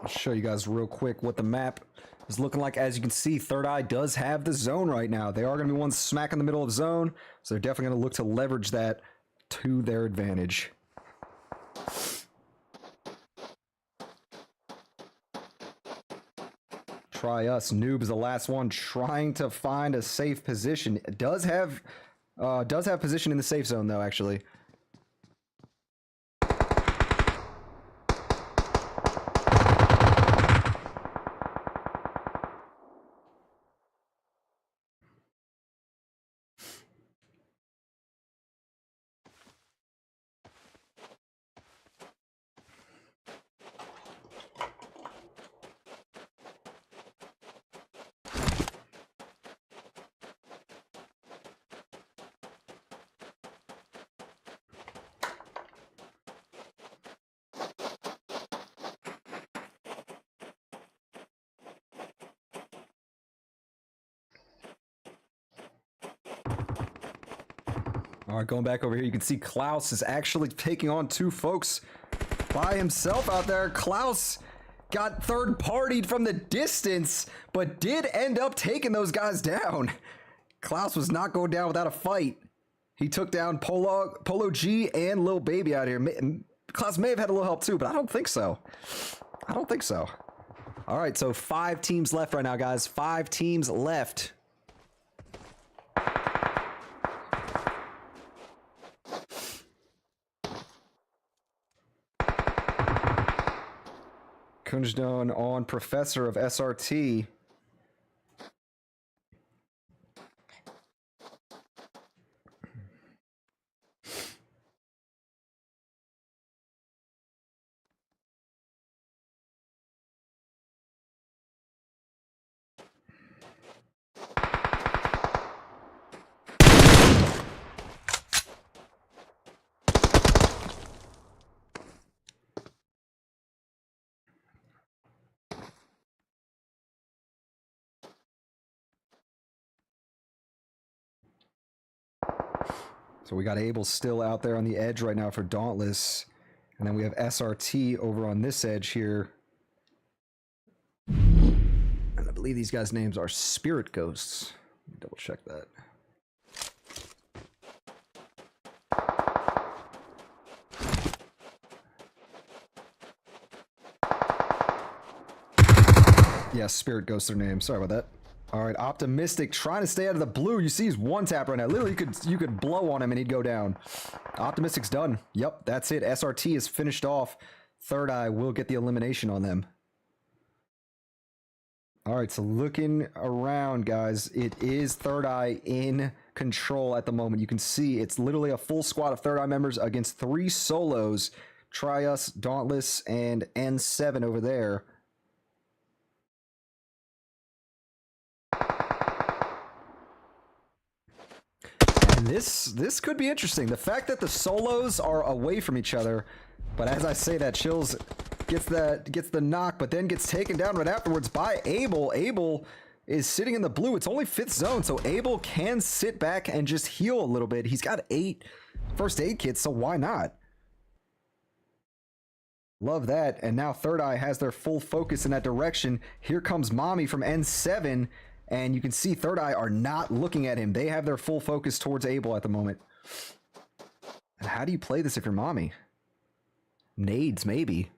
I'll show you guys real quick what the map is looking like. As you can see, Third Eye does have the zone right now. They are going to be one smack in the middle of zone, so they're definitely going to look to leverage that to their advantage. Try Us. Noob is the last one trying to find a safe position. It does have position in the safe zone though, actually. All right, going back over here, you can see Klaus is actually taking on two folks by himself out there. Klaus got third-partied from the distance, but did end up taking those guys down. Klaus was not going down without a fight. He took down Polo G and Lil Baby out here. Klaus may have had a little help too, but I don't think so. I don't think so. All right, so 5 teams left right now, guys. 5 teams left. Kunjdon on Professor of SRT. So we got Abel still out there on the edge right now for Dauntless. And then we have SRT over on this edge here. And I believe these guys' names are Spirit Ghosts. Let me double check that. Yeah, Spirit Ghosts their name. Sorry about that. All right, Optimistic trying to stay out of the blue. You see he's one tap right now. Literally, you could blow on him and he'd go down. Optimistic's done. Yep, that's it. SRT is finished off. Third Eye will get the elimination on them. All right, so looking around, guys, it is Third Eye in control at the moment. You can see it's literally a full squad of Third Eye members against 3 solos. Try Us, Dauntless, and N7 over there. And this could be interesting. The fact that the solos are away from each other, but as I say that, Chills gets the knock, but then gets taken down right afterwards by Abel. Abel is sitting in the blue. It's only 5th zone, so Abel can sit back and just heal a little bit. He's got 8 first aid kits, so why not? Love that. And now Third Eye has their full focus in that direction. Here comes Mommy from N7. And you can see Third Eye are not looking at him. They have their full focus towards Abel at the moment. And how do you play this if you're Mommy? Nades, maybe.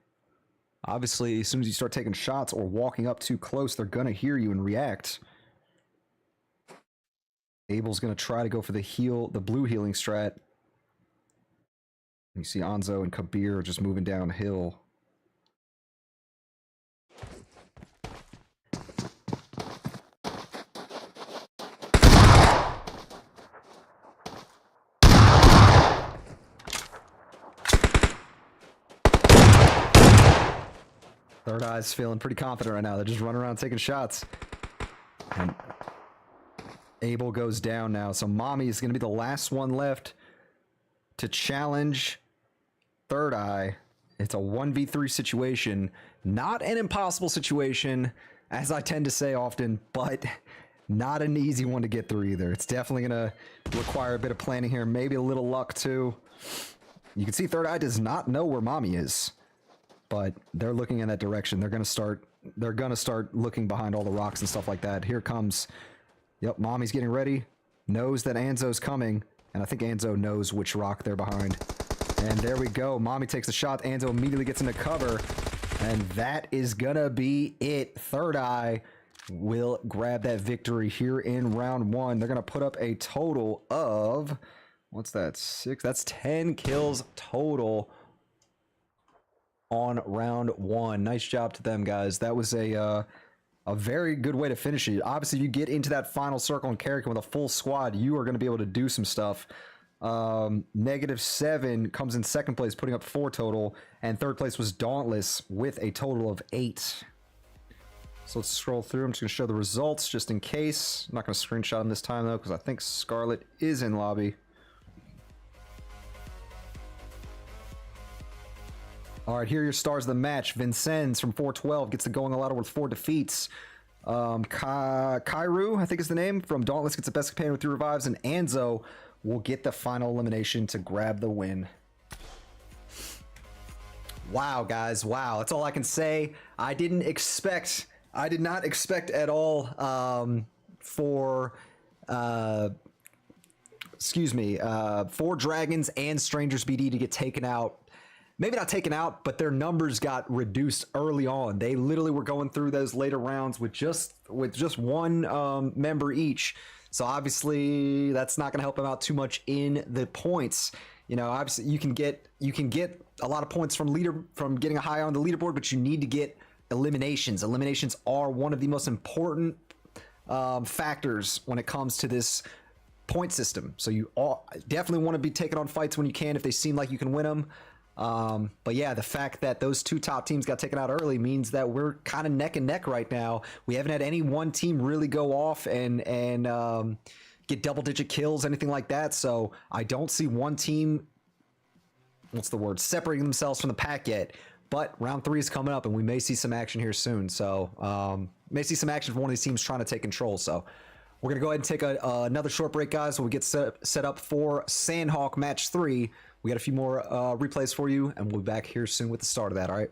Obviously, as soon as you start taking shots or walking up too close, they're going to hear you and react. Abel's going to try to go for the blue healing strat. You see Anzo and Kabir just moving downhill. Third Eye's feeling pretty confident right now. They're just running around taking shots. And Abel goes down now. So Mommy is going to be the last one left to challenge Third Eye. It's a 1v3 situation. Not an impossible situation, as I tend to say often, but not an easy one to get through either. It's definitely going to require a bit of planning here. Maybe a little luck too. You can see Third Eye does not know where Mommy is. But they're looking in that direction. They're gonna start looking behind all the rocks and stuff like that. Here comes, yep, Mommy's getting ready. Knows that Anzo's coming, and I think Anzo knows which rock they're behind. And there we go. Mommy takes the shot. Anzo immediately gets into cover, and that is gonna be it. Third Eye will grab that victory here in round one. They're gonna put up a total of, what's that? 6. That's 10 kills total on round one. Nice job to them, guys. That was a very good way to finish it. Obviously, you get into that final circle and Carrick with a full squad, you are going to be able to do some stuff. -7 comes in second place, putting up 4 total, and third place was Dauntless with a total of 8. So let's scroll through. I'm just going to show the results just in case. I'm not going to screenshot them this time, though, because I think Scarlet is in lobby. All right, here are your stars of the match. Vincennes from 412 gets the going a lot with 4 defeats. Kairu, I think is the name, from Dauntless gets the best companion with 3 revives, and Anzo will get the final elimination to grab the win. Wow, guys, wow. That's all I can say. I did not expect at all for Dragons and Strangers BD to get taken out. Maybe not taken out, but their numbers got reduced early on. They literally were going through those later rounds with just one member each. So obviously that's not going to help them out too much in the points. You know, obviously you can get a lot of points from getting a high on the leaderboard, but you need to get eliminations. Eliminations are one of the most important factors when it comes to this point system. So you definitely want to be taking on fights when you can if they seem like you can win them. But yeah, the fact that those 2 top teams got taken out early means that we're kind of neck and neck right now. We haven't had any one team really go off and get double-digit kills, anything like that. So I don't see one team, separating themselves from the pack yet. But round 3 is coming up, and we may see some action here soon. So may see some action from one of these teams trying to take control. So we're gonna go ahead and take another short break, guys, while we get set up for Sandhawk match 3. We got a few more replays for you, and we'll be back here soon with the start of that, all right?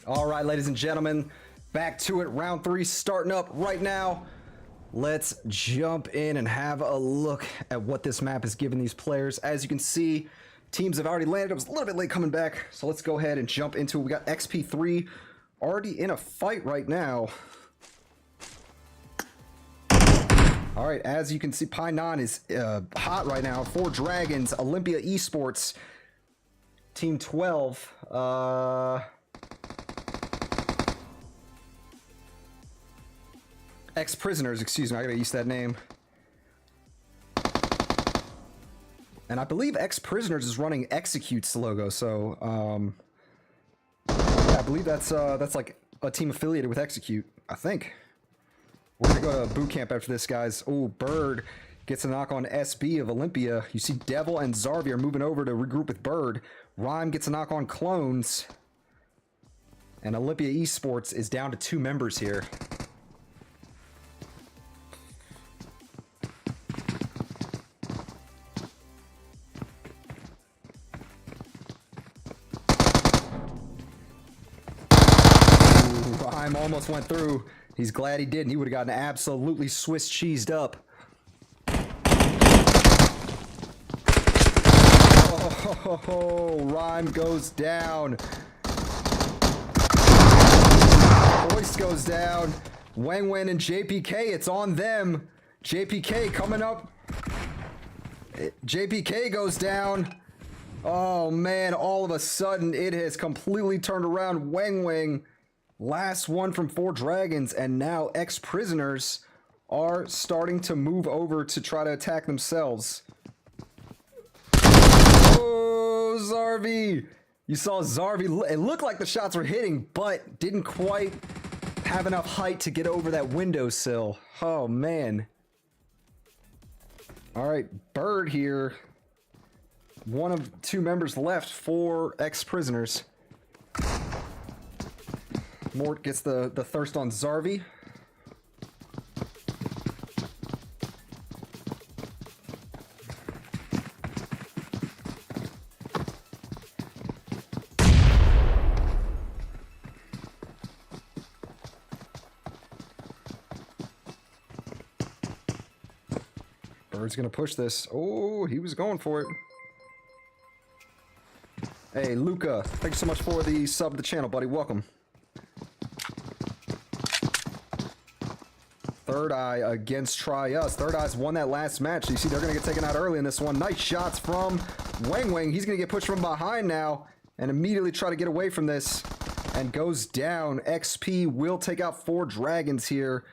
All right, ladies and gentlemen, back to it. Round 3 starting up right now. Let's jump in and have a look at what this map is giving these players. As you can see, teams have already landed. It was a little bit late coming back, so let's go ahead and jump into it. We got XP3 already in a fight right now. All right, as you can see, Pmci is hot right now. 4 Dragons, Olympia Esports, Team 12. Ex-prisoners, excuse me, I gotta use that name. And I believe Ex-prisoners is running Execute's logo, so yeah, I believe that's like a team affiliated with Execute, I think. We're gonna go to boot camp after this, guys. Oh, Bird gets a knock on SB of Olympia. You see Devil and Zarvi are moving over to regroup with Bird. Rhyme gets a knock on Clones. And Olympia Esports is down to 2 members here. Rhyme almost went through. He's glad he didn't. He would have gotten absolutely Swiss cheesed up. Oh, Rhyme goes down. Hoist goes down. Wang Wen and JPK, it's on them. JPK coming up. JPK goes down. Oh man, all of a sudden it has completely turned around. Wang Wang, last one from 4 Dragons, and now ex-prisoners are starting to move over to try to attack themselves. Oh, Zarvi! You saw Zarvi, it looked like the shots were hitting, but didn't quite have enough height to get over that windowsill. Oh, man. Alright, Bird here. One of 2 members left for ex-prisoners. Mort gets the thirst on Zarvi. Bird's gonna push this. Oh, he was going for it. Hey, Luca, thank you so much for the sub to the channel, buddy. Welcome. Third Eye against Try Us. Third Eye's won that last match. You see they're going to get taken out early in this one. Nice shots from Wang Wang. He's going to get pushed from behind now and immediately try to get away from this and goes down. XP will take out 4 Dragons here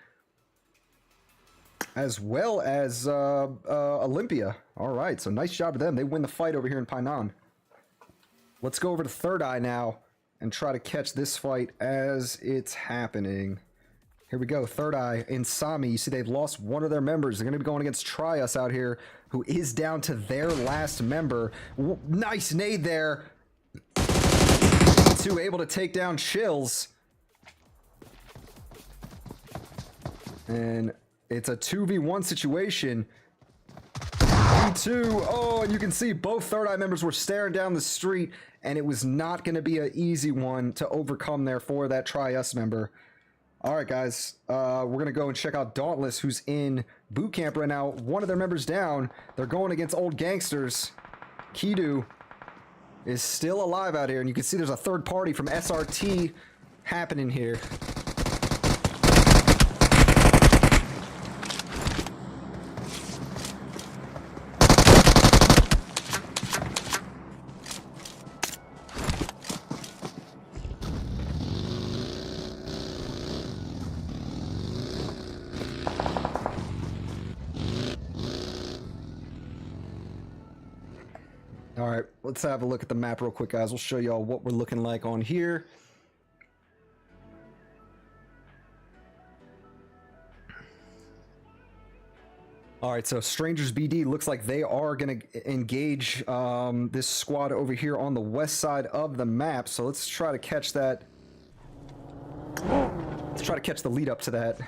as well as Olympia. All right, so nice job to them. They win the fight over here in Painan. Let's go over to Third Eye now and try to catch this fight as it's happening. Here we go, Third Eye, Insami. You see they've lost one of their members. They're going to be going against Try Us out here, who is down to their last member. Nice nade there. Two able to take down Chills. And it's a 2v1 situation. Two. Oh, and you can see both Third Eye members were staring down the street, and it was not going to be an easy one to overcome there for that Try Us member. All right, guys, we're going to go and check out Dauntless, who's in boot camp right now. One of their members down. They're going against Old Gangsters. Kidu is still alive out here, and you can see there's a third party from SRT happening here. All right, let's have a look at the map real quick, guys. We'll show y'all what we're looking like on here. All right, so Strangers BD looks like they are going to engage this squad over here on the west side of the map. So let's try to catch that. Let's try to catch the lead up to that.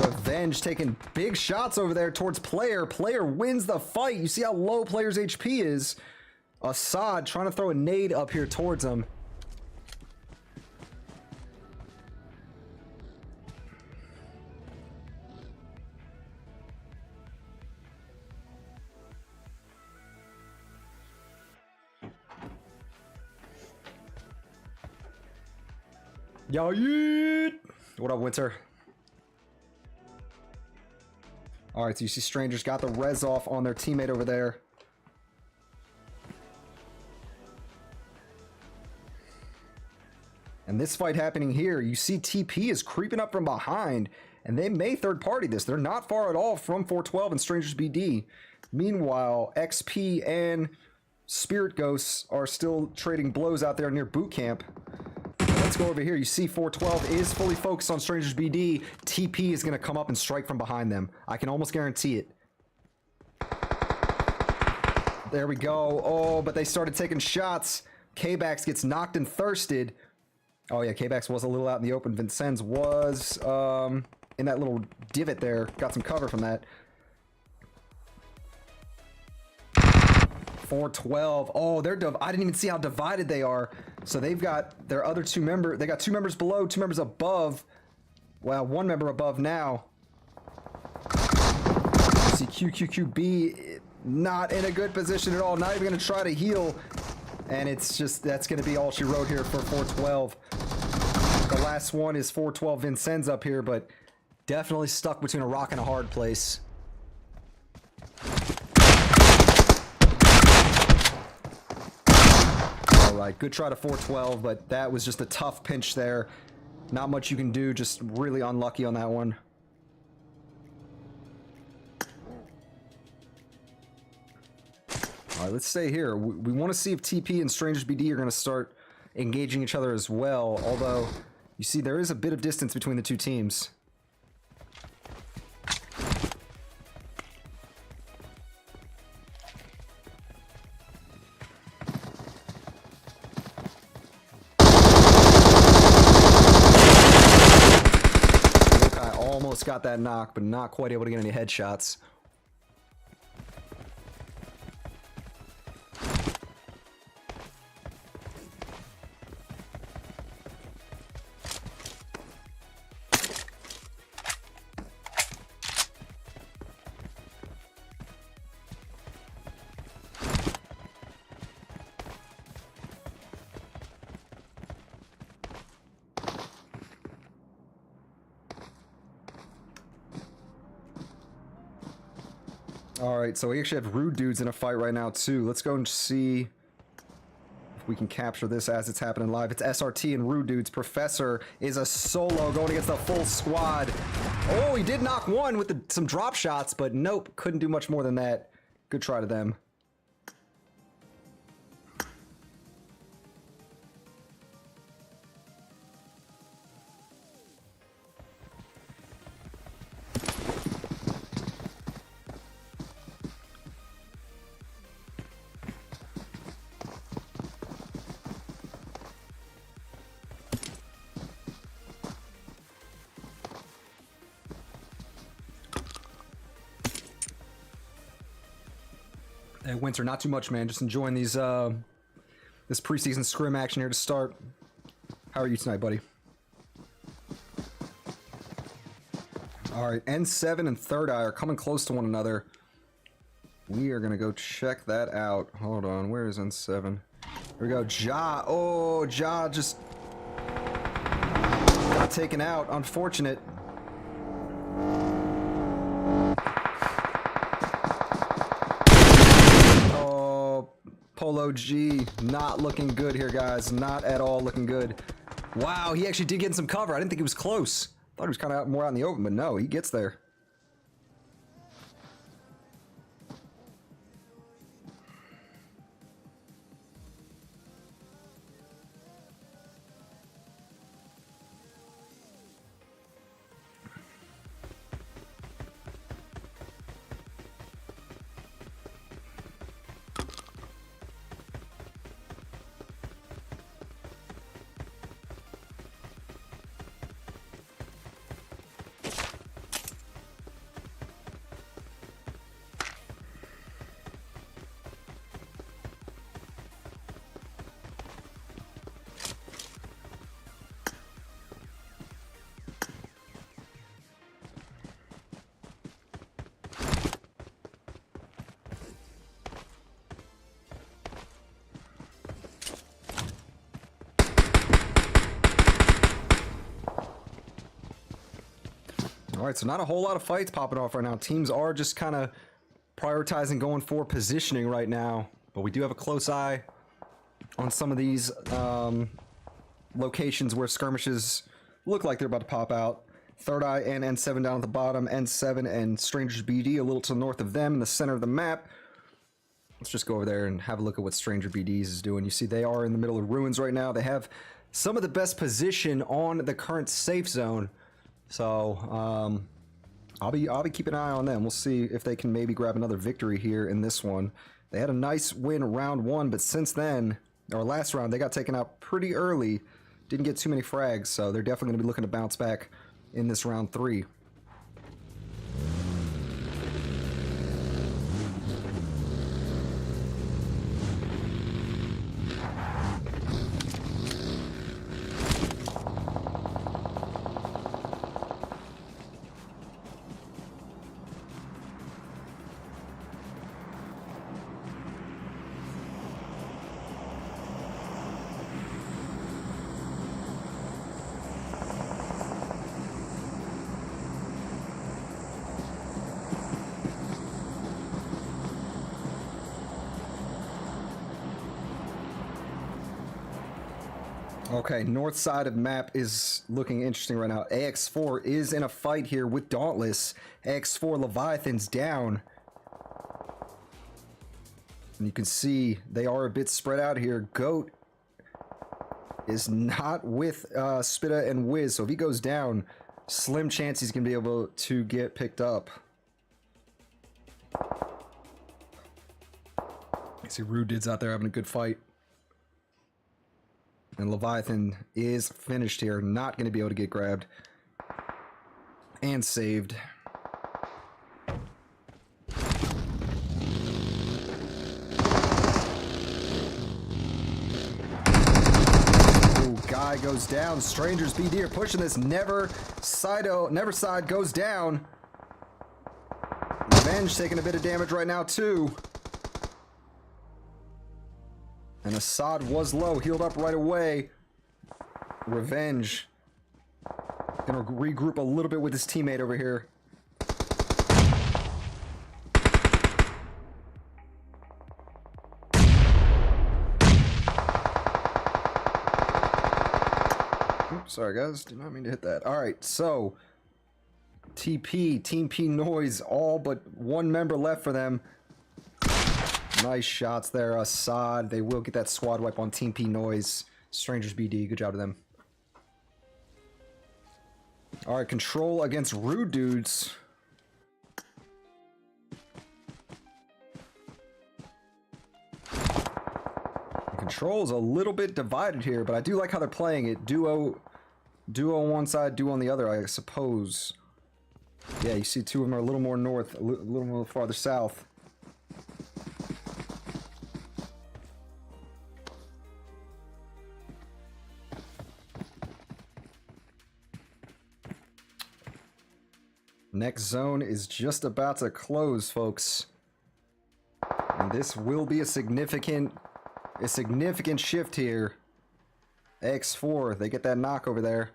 Revenge taking big shots over there towards Player. Player wins the fight. You see how low Player's HP is. Assad trying to throw a nade up here towards him. Yo, yeet! What up, Winter? Alright, so you see Strangers got the res off on their teammate over there. And this fight happening here, you see TP is creeping up from behind, and they may third party this. They're not far at all from 412 and Strangers BD. Meanwhile, XP and Spirit Ghosts are still trading blows out there near boot camp. Let's go over here. You see 412 is fully focused on Strangers BD. TP is going to come up and strike from behind them. I can almost guarantee it. There we go. Oh, but they started taking shots. K-Bax gets knocked and thirsted. Oh yeah, K-Bax was a little out in the open. Vincenz was in that little divot there. Got some cover from that. 412. Oh, they're I didn't even see how divided they are. So they've got their other two members. They got 2 members below, 2 members above. Well, 1 member above now. See QQQB not in a good position at all. Not even going to try to heal. And it's just, that's going to be all she wrote here for 412. The last one is 412 Vincenz up here, but definitely stuck between a rock and a hard place. Alright, good try to 412, but that was just a tough pinch there. Not much you can do, just really unlucky on that one. Alright, let's stay here. We want to see if TP and Strangers BD are going to start engaging each other as well, although you see there is a bit of distance between the two teams. Almost got that knock, but not quite able to get any headshots. Alright, so we actually have Rude Dudes in a fight right now, too. Let's go and see if we can capture this as it's happening live. It's SRT and Rude Dudes. Professor is a solo going against the full squad. Oh, he did knock one with some drop shots, but nope, couldn't do much more than that. Good try to them. Hey, Winter, not too much, man. Just enjoying these this preseason scrim action here to start. How are you tonight, buddy? All right, N7 and Third Eye are coming close to one another. We are gonna go check that out. Hold on, where is N7? Here we go, Ja. Oh, Ja just got taken out. Unfortunate. Polo G, not looking good here, guys. Not at all looking good. Wow, he actually did get in some cover. I didn't think he was close. Thought he was kind of more out in the open, but no, he gets there. All right, so not a whole lot of fights popping off right now. Teams are just kind of prioritizing going for positioning right now, but we do have a close eye on some of these locations where skirmishes look like they're about to pop out. Third Eye and N7 down at the bottom, N7 and Stranger's BD a little to the north of them in the center of the map. Let's just go over there and have a look at what Stranger BDs is doing. You see they are in the middle of ruins right now. They have some of the best position on the current safe zone. So I'll be keeping an eye on them. We'll see if they can maybe grab another victory here in this one. They had a nice win round one, but since then, or last round, they got taken out pretty early. Didn't get too many frags, so they're definitely going to be looking to bounce back in this round 3. Okay, north side of map is looking interesting right now. AX4 is in a fight here with Dauntless. AX4 Leviathan's down. And you can see they are a bit spread out here. Goat is not with Spitta and Wiz, so if he goes down, slim chance he's going to be able to get picked up. You see Rude Did's out there having a good fight. And Leviathan is finished here. Not going to be able to get grabbed. And saved. Ooh, guy goes down. Strangers BD are pushing this. Never side goes down. Revenge taking a bit of damage right now too. And Assad was low, healed up right away. Revenge gonna regroup a little bit with his teammate over here. Oops, sorry guys, did not mean to hit that. Alright, so TP, Team P Noise, all but one member left for them. Nice shots there, Assad. They will get that squad wipe on Team P Noise. Strangers BD, good job to them. Alright, Control against Rude Dudes. Control is a little bit divided here, but I do like how they're playing it. Duo on one side, duo on the other, I suppose. Yeah, you see two of them are a little more north, a little more farther south. Next zone is just about to close, folks. And this will be a significant shift here. X4, they get that knock over there.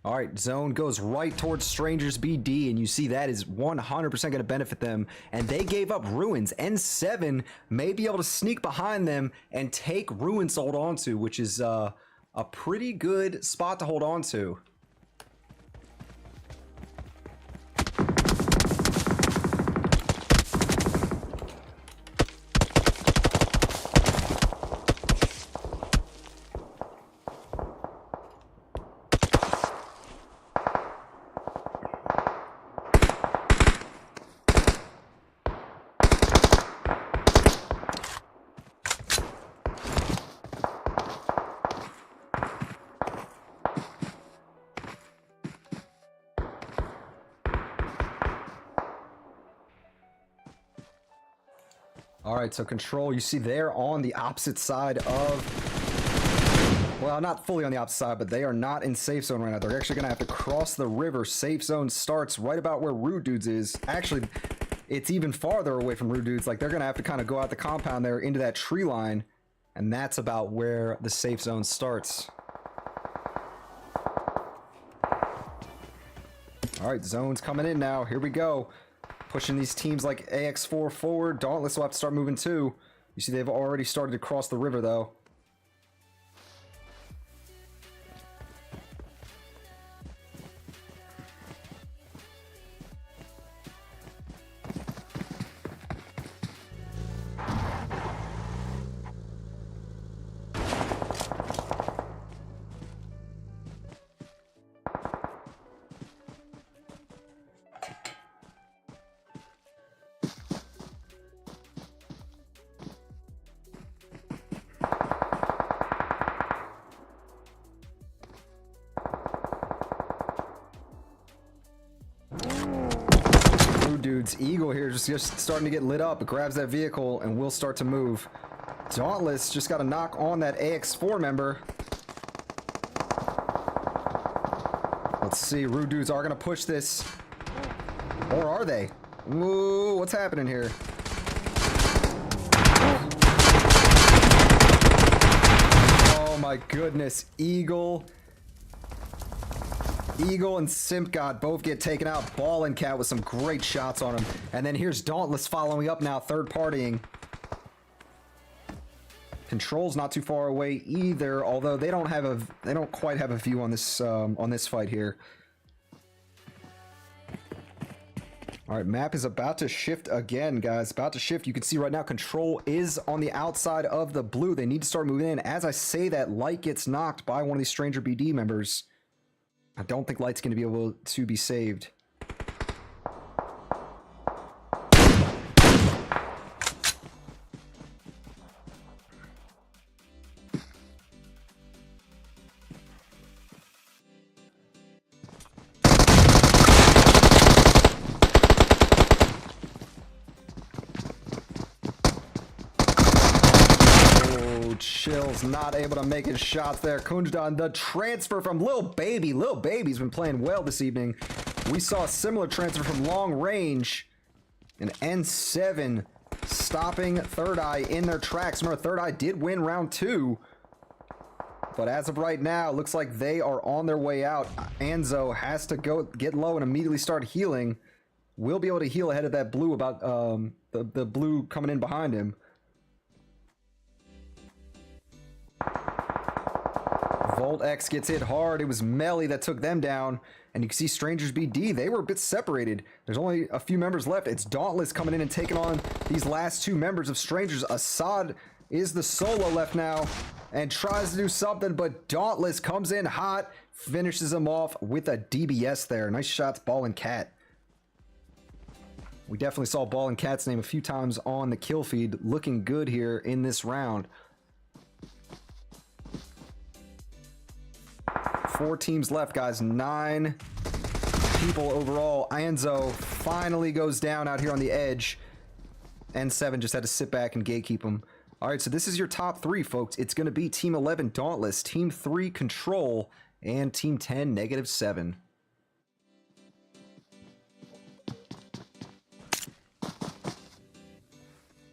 Alright, zone goes right towards Strangers BD, and you see that is 100% going to benefit them. And they gave up Ruins. N7 may be able to sneak behind them and take Ruins to hold on to, which is a pretty good spot to hold on to. Alright, so Control, you see they're on the opposite side of... Well, not fully on the opposite side, but they are not in safe zone right now. They're actually going to have to cross the river. Safe zone starts right about where Rude Dudes is. Actually, it's even farther away from Rude Dudes. Like, they're going to have to kind of go out the compound there into that tree line. And that's about where the safe zone starts. All right, zone's coming in now. Here we go. Pushing these teams like AX4 forward. Dauntless will have to start moving too. You see they've already started to cross the river though. Dudes, Eagle here just starting to get lit up. It grabs that vehicle and will start to move. Dauntless just got a knock on that AX4 member. Let's see, Rude Dudes are going to push this. Or are they? Ooh, what's happening here? Oh my goodness, Eagle and Simp God both get taken out. Ball and Cat with some great shots on him. And then here's Dauntless following up now, third partying. Control's not too far away either, although they don't quite have a view on this fight here. All right, map is about to shift again, guys. About to shift. You can see right now Control is on the outside of the blue. They need to start moving in. As I say that, Light gets knocked by one of these Stranger BD members. I don't think Light's going to be able to be saved. Chill's not able to make his shots there. Kunjdan, the transfer from Lil Baby. Lil Baby's been playing well this evening. We saw a similar transfer from long range. And N7 stopping Third Eye in their tracks. Remember, Third Eye did win round 2. But as of right now, looks like they are on their way out. Anzo has to go get low and immediately start healing. Will be able to heal ahead of that blue about the blue coming in behind him. Volt X gets hit hard. It was Melly that took them down. And you can see Strangers BD, they were a bit separated. There's only a few members left. It's Dauntless coming in and taking on these last 2 members of Strangers. Assad is the solo left now and tries to do something, but Dauntless comes in hot, finishes him off with a DBS there. Nice shots, Ball and Cat. We definitely saw Ball and Cat's name a few times on the kill feed. Looking good here in this round. 4 teams left, guys. 9 people overall. Anzo finally goes down out here on the edge. N7 just had to sit back and gatekeep him. All right, so this is your top 3, folks. It's going to be Team 11 Dauntless, Team 3 Control, and Team 10 -7.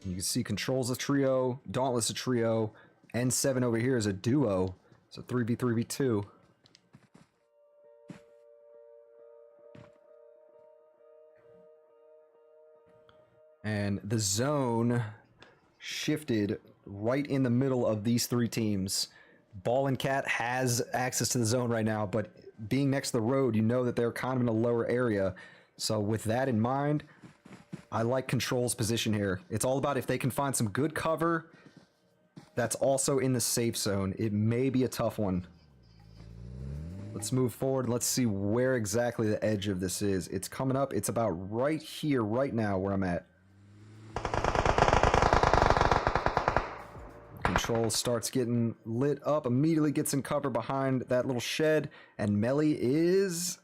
You can see Control's a trio, Dauntless a trio, N7 over here is a duo. So 3v3v2. And the zone shifted right in the middle of these 3 teams. Ball and Cat has access to the zone right now, but being next to the road, you know that they're kind of in a lower area. So with that in mind, I like Control's position here. It's all about if they can find some good cover that's also in the safe zone. It may be a tough one. Let's move forward. Let's see where exactly the edge of this is. It's coming up. It's about right here, right now, where I'm at. Control starts getting lit up, immediately gets in cover behind that little shed, and Melly is...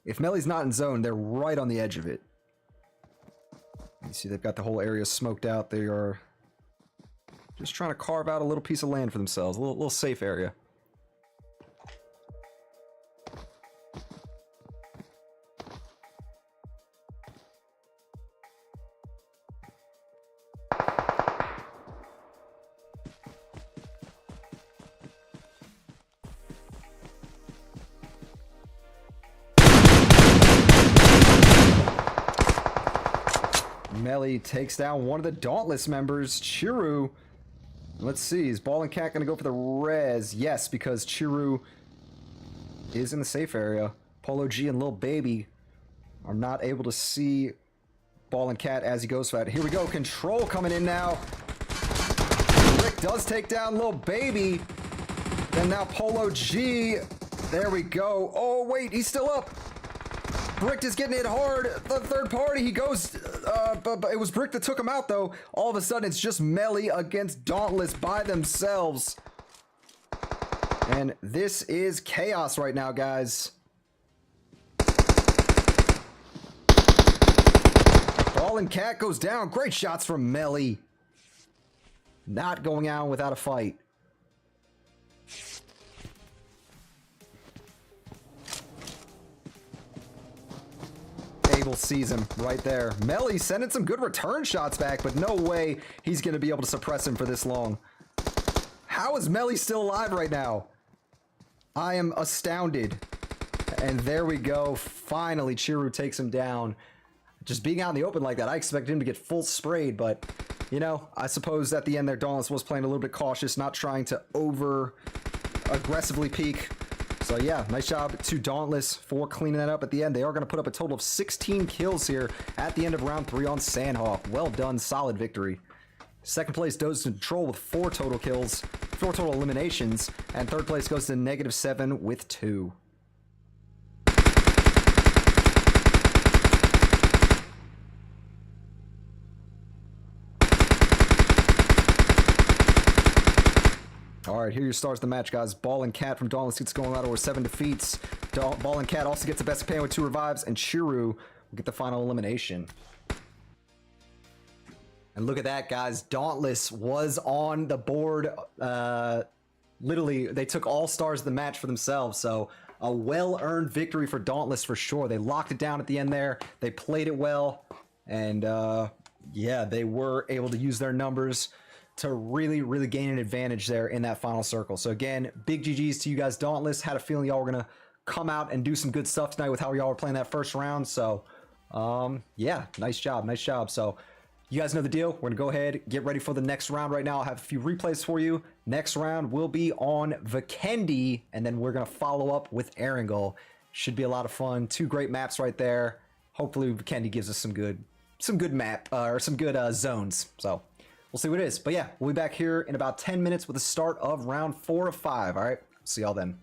if Melly's not in zone, they're right on the edge of it. You see they've got the whole area smoked out. They are just trying to carve out a little piece of land for themselves, a little safe area. Melly takes down one of the Dauntless members, Chiru. Let's see, is Ball and Cat going to go for the res? Yes, because Chiru is in the safe area. Polo G and Lil Baby are not able to see Ball and Cat as he goes for that. Here we go, Control coming in now. Rick does take down Lil Baby. Then now Polo G. There we go. Oh, wait, he's still up. Brick is getting hit hard. The third party, he goes, but it was Brick that took him out, though. All of a sudden, it's just Melly against Dauntless by themselves. And this is chaos right now, guys. Ball and Cat goes down. Great shots from Melly. Not going out without a fight. Abel sees him right there. Melly sending some good return shots back, but no way he's going to be able to suppress him for this long. How is Melly still alive right now? I am astounded. And there we go. Finally, Chiru takes him down. Just being out in the open like that, I expected him to get full sprayed, but, you know, I suppose at the end there, Dauntless was playing a little bit cautious, not trying to over-aggressively peek. So yeah, nice job to Dauntless for cleaning that up at the end. They are going to put up a total of 16 kills here at the end of round 3 on Sandhawk. Well done, solid victory. Second place goes to Control with 4 total kills, 4 total eliminations, and third place goes to -7 with 2. Alright, here are your stars of the match, guys. Ball and Cat from Dauntless gets going out over 7 defeats. Ball and Cat also gets the best pan with 2 revives, and Chiru will get the final elimination. And look at that, guys. Dauntless was on the board. Literally, they took all stars of the match for themselves, so a well-earned victory for Dauntless for sure. They locked it down at the end there. They played it well, and yeah, they were able to use their numbers to really gain an advantage there in that final circle. So again, big GG's to you guys. Dauntless, had a feeling y'all were gonna come out and do some good stuff tonight with how y'all were playing that first round. So yeah, nice job. So you guys know the deal. We're gonna go ahead, get ready for the next round right now. I'll have a few replays for you. Next round will be on Vikendi, and then we're gonna follow up with Erangel. Should be a lot of fun. 2 great maps right there. Hopefully Vikendi gives us some good map or some good zones. So we'll see what it is. But yeah, we'll be back here in about 10 minutes with the start of round 4 of 5. All right, see y'all then.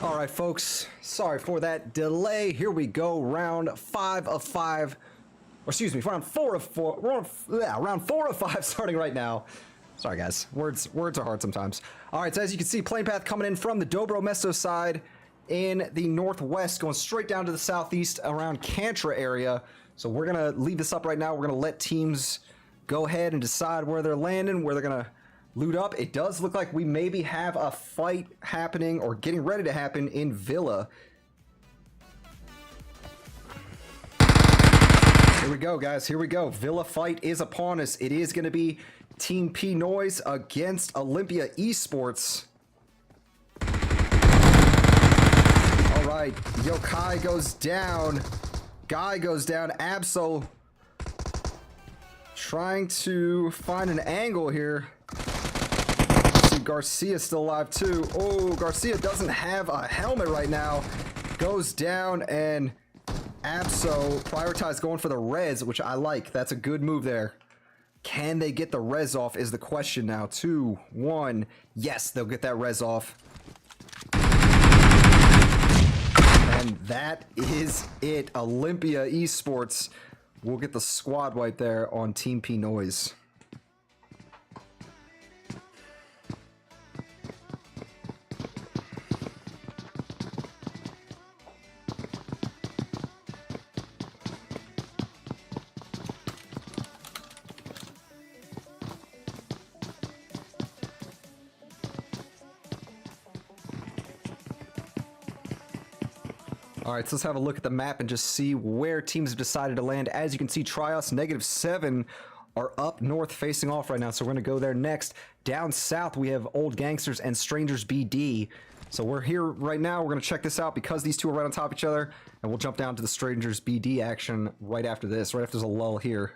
All right, folks, sorry for that delay. Here we go, round 5 of 5. Or excuse me, round 4 of 4. Round 4 of 5 starting right now. Sorry, guys. Words are hard sometimes. All right, so as you can see, plane path coming in from the Dobro Mesto side. in the northwest, going straight down to the southeast around Cantra area. So we're going to leave this up right now. We're going to let teams go ahead and decide where they're landing, where they're going to loot up. It does look like we maybe have a fight happening or getting ready to happen in Villa. Here we go, guys. Here we go. Villa fight is upon us. It is going to be Team P Noise against Olympia Esports. All right. Yokai goes down. Guy goes down. Absol trying to find an angle here. See, Garcia still alive too. Oh, Garcia doesn't have a helmet right now. Goes down, and Absol prioritized going for the res, which I like. That's a good move there. Can they get the res off is the question now. 2, 1. Yes, they'll get that res off. And that is it. Olympia Esports will get the squad wipe there on Team P Noise. All right, so let's have a look at the map and just see where teams have decided to land. As you can see, Trios -7 are up north facing off right now, so we're going to go there next. Down south, we have Old Gangsters and Strangers BD. So we're here right now. We're going to check this out because these two are right on top of each other, and we'll jump down to the Strangers BD action right after this, right after there's a lull here.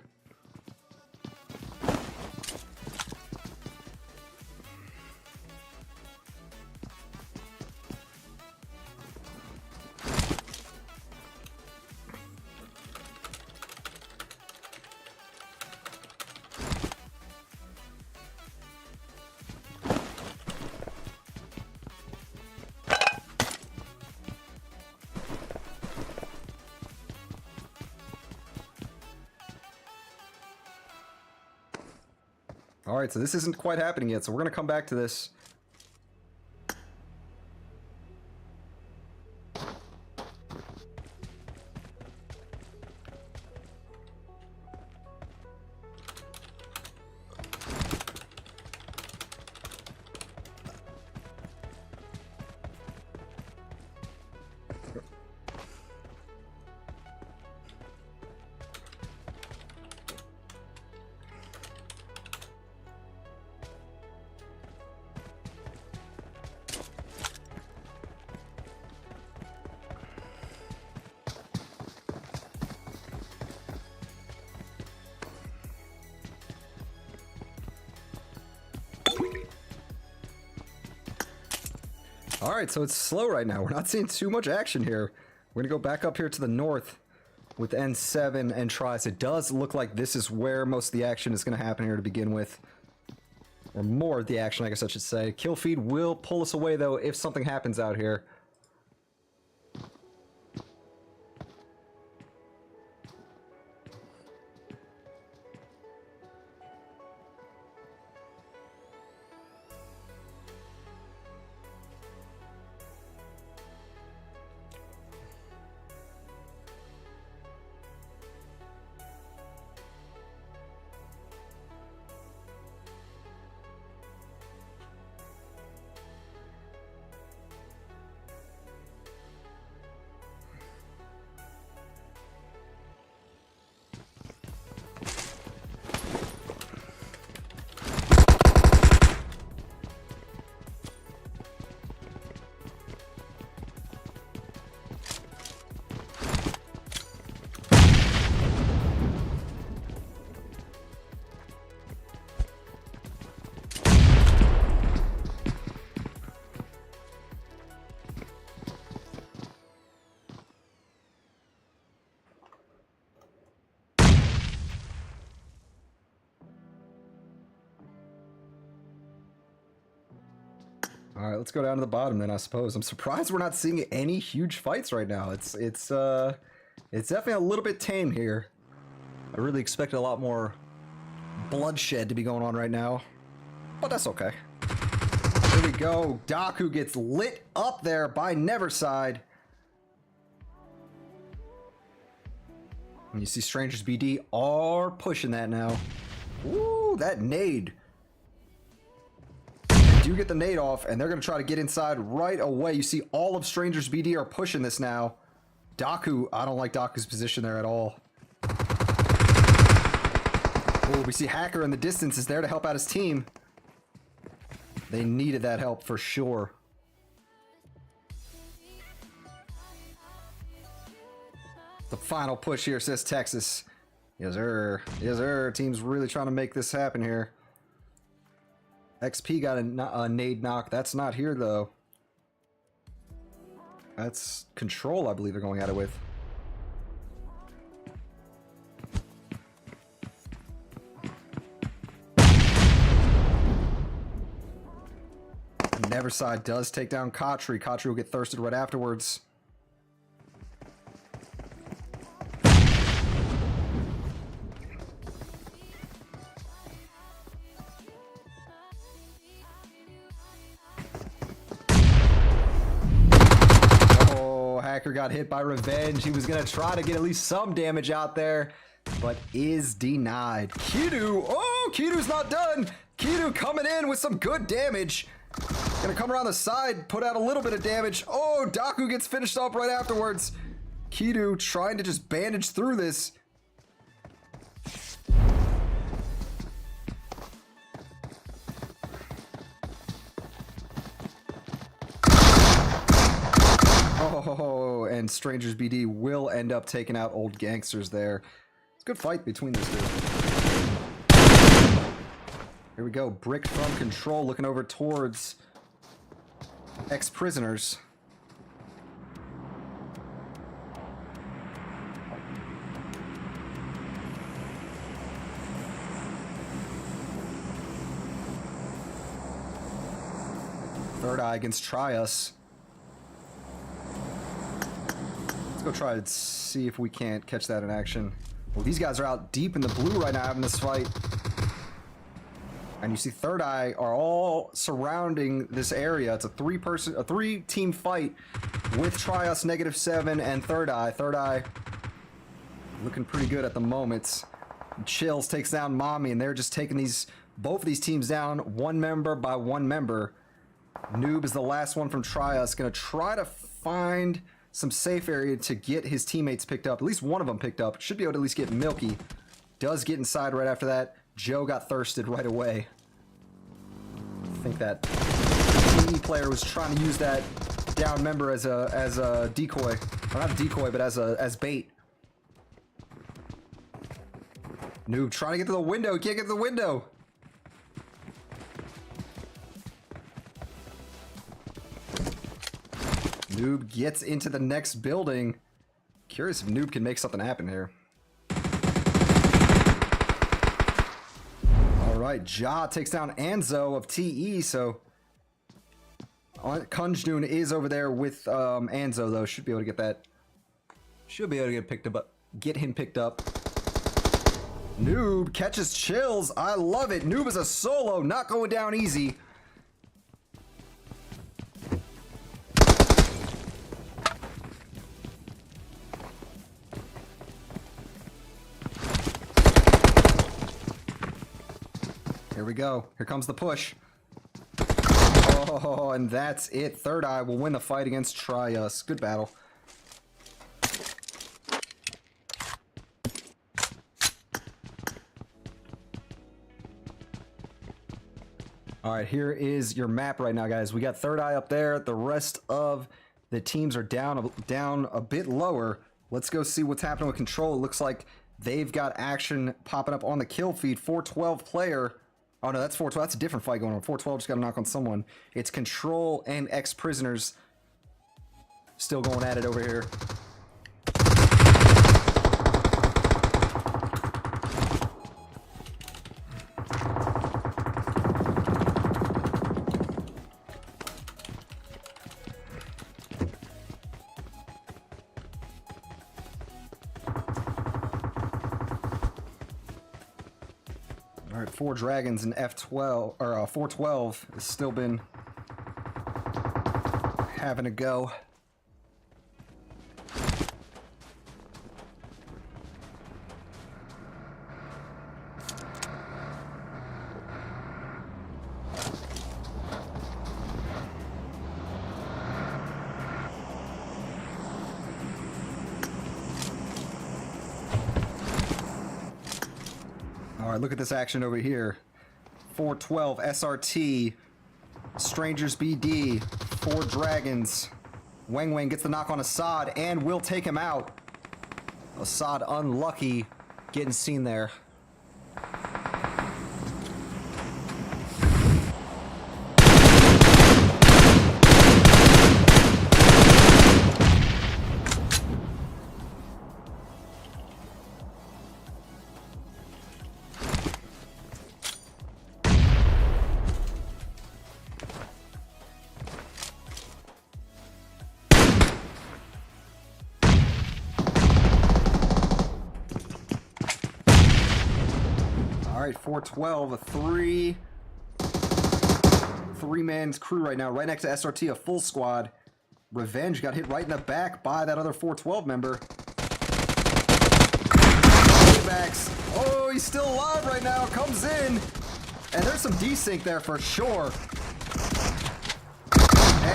All right, so this isn't quite happening yet, so we're going to come back to this. All right, so it's slow right now. We're not seeing too much action here. We're going to go back up here to the north with N7 and Tries. It does look like this is where most of the action is going to happen here to begin with. Or more of the action, I guess I should say. Kill feed will pull us away, though, if something happens out here. All right, let's go down to the bottom then, I suppose. I'm surprised we're not seeing any huge fights right now. It's definitely a little bit tame here. I really expected a lot more bloodshed to be going on right now, but that's okay. Here we go. Daku gets lit up there by Neverside. And you see Strangers BD are pushing that now. Ooh, that nade. They do get the nade off, and they're going to try to get inside right away. You see all of Strangers BD are pushing this now. Daku, I don't like Daku's position there at all. Oh, we see Hacker in the distance is there to help out his team. They needed that help for sure. The final push here, says Texas. Yes, sir. Yes, sir. Team's really trying to make this happen here. XP got a nade knock. That's not here, though. That's Control, I believe they're going at it with. Neverside does take down Kotri. Kotri will get thirsted right afterwards. Oh, Hacker got hit by Revenge. He was going to try to get at least some damage out there, but is denied. Kidu, oh, Kidu's not done. Kidu coming in with some good damage. Gonna come around the side, put out a little bit of damage. Oh, Daku gets finished up right afterwards. Kidu trying to just bandage through this. Oh, and Strangers BD will end up taking out Old Gangsters there. It's a good fight between these two. Here we go. Brick from Control looking over towards ex-prisoners. Third Eye against Trius. Let's go try to see if we can't catch that in action. Well, these guys are out deep in the blue right now having this fight. And you see Third Eye are all surrounding this area. It's a three-team fight with Trios, -7, and Third Eye. Third Eye looking pretty good at the moment. Chills takes down Mommy, and they're just taking both of these teams down one member by one member. Noob is the last one from Trios. Gonna try to find some safe area to get his teammates picked up. At least one of them picked up. Should be able to at least get Milky. Does get inside right after that. Joe got thirsted right away. I think that PE player was trying to use that down member as a decoy. Or not a decoy, but as bait. Noob trying to get to the window. He can't get to the window. Noob gets into the next building. Curious if Noob can make something happen here. Alright, Ja takes down Anzo of TE, so Kunjdoon is over there with Anzo, though. Should be able to get that. Should be able to get picked up. Get him picked up. Noob catches Chills. I love it. Noob is a solo, not going down easy. Here we go. Here comes the push. Oh, and that's it. Third Eye will win the fight against Trius. Good battle. All right, here is your map right now, guys. We got Third Eye up there. The rest of the teams are down a bit lower. Let's go see what's happening with Control. It looks like they've got action popping up on the kill feed. 412 player. Oh no, that's 412. That's a different fight going on. 412 just got to knock on someone. It's Control and ex-prisoners still going at it over here. All right, 4 dragons in F12 or 412 has still been having a go. All right, look at this action over here. 412 SRT, Strangers BD, 4 Dragons. Wang Wang gets the knock on Assad and will take him out. Assad unlucky getting seen there. All right, 412, a three-man's crew right now, right next to SRT, a full squad. Revenge got hit right in the back by that other 412 member. Paybacks. Oh, he's still alive right now, comes in. And there's some desync there for sure.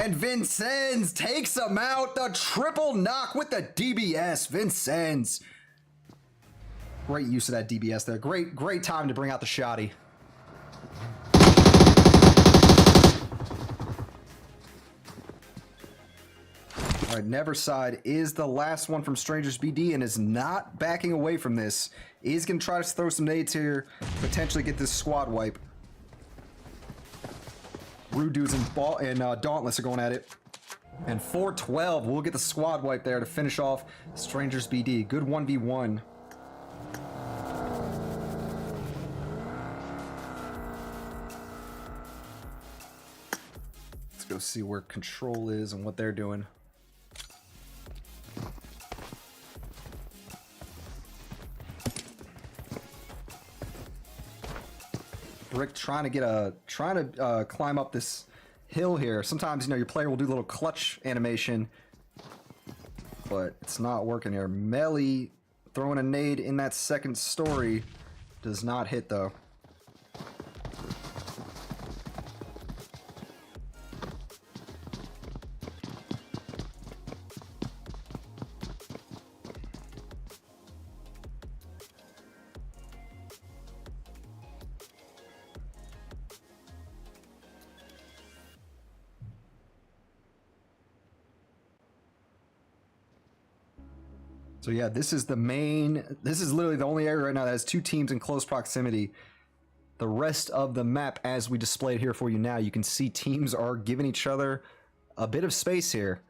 And Vincenz takes him out, the triple knock with the DBS, Vincenz. Great use of that DBS there. Great time to bring out the shotty. All right, Neverside is the last one from Strangers BD and is not backing away from this. Is going to try to throw some nades here, potentially get this squad wipe. Rude Dudes and Dauntless are going at it. And 412 will get the squad wipe there to finish off Strangers BD. Good 1v1. Let's go see where Control is and what they're doing. Brick trying to climb up this hill here. Sometimes, you know, your player will do a little clutch animation, but it's not working here. Melly throwing a nade in that second story does not hit though. So yeah, this is literally the only area right now that has 2 teams in close proximity. The rest of the map, as we displayed here for you now, you can see teams are giving each other a bit of space here.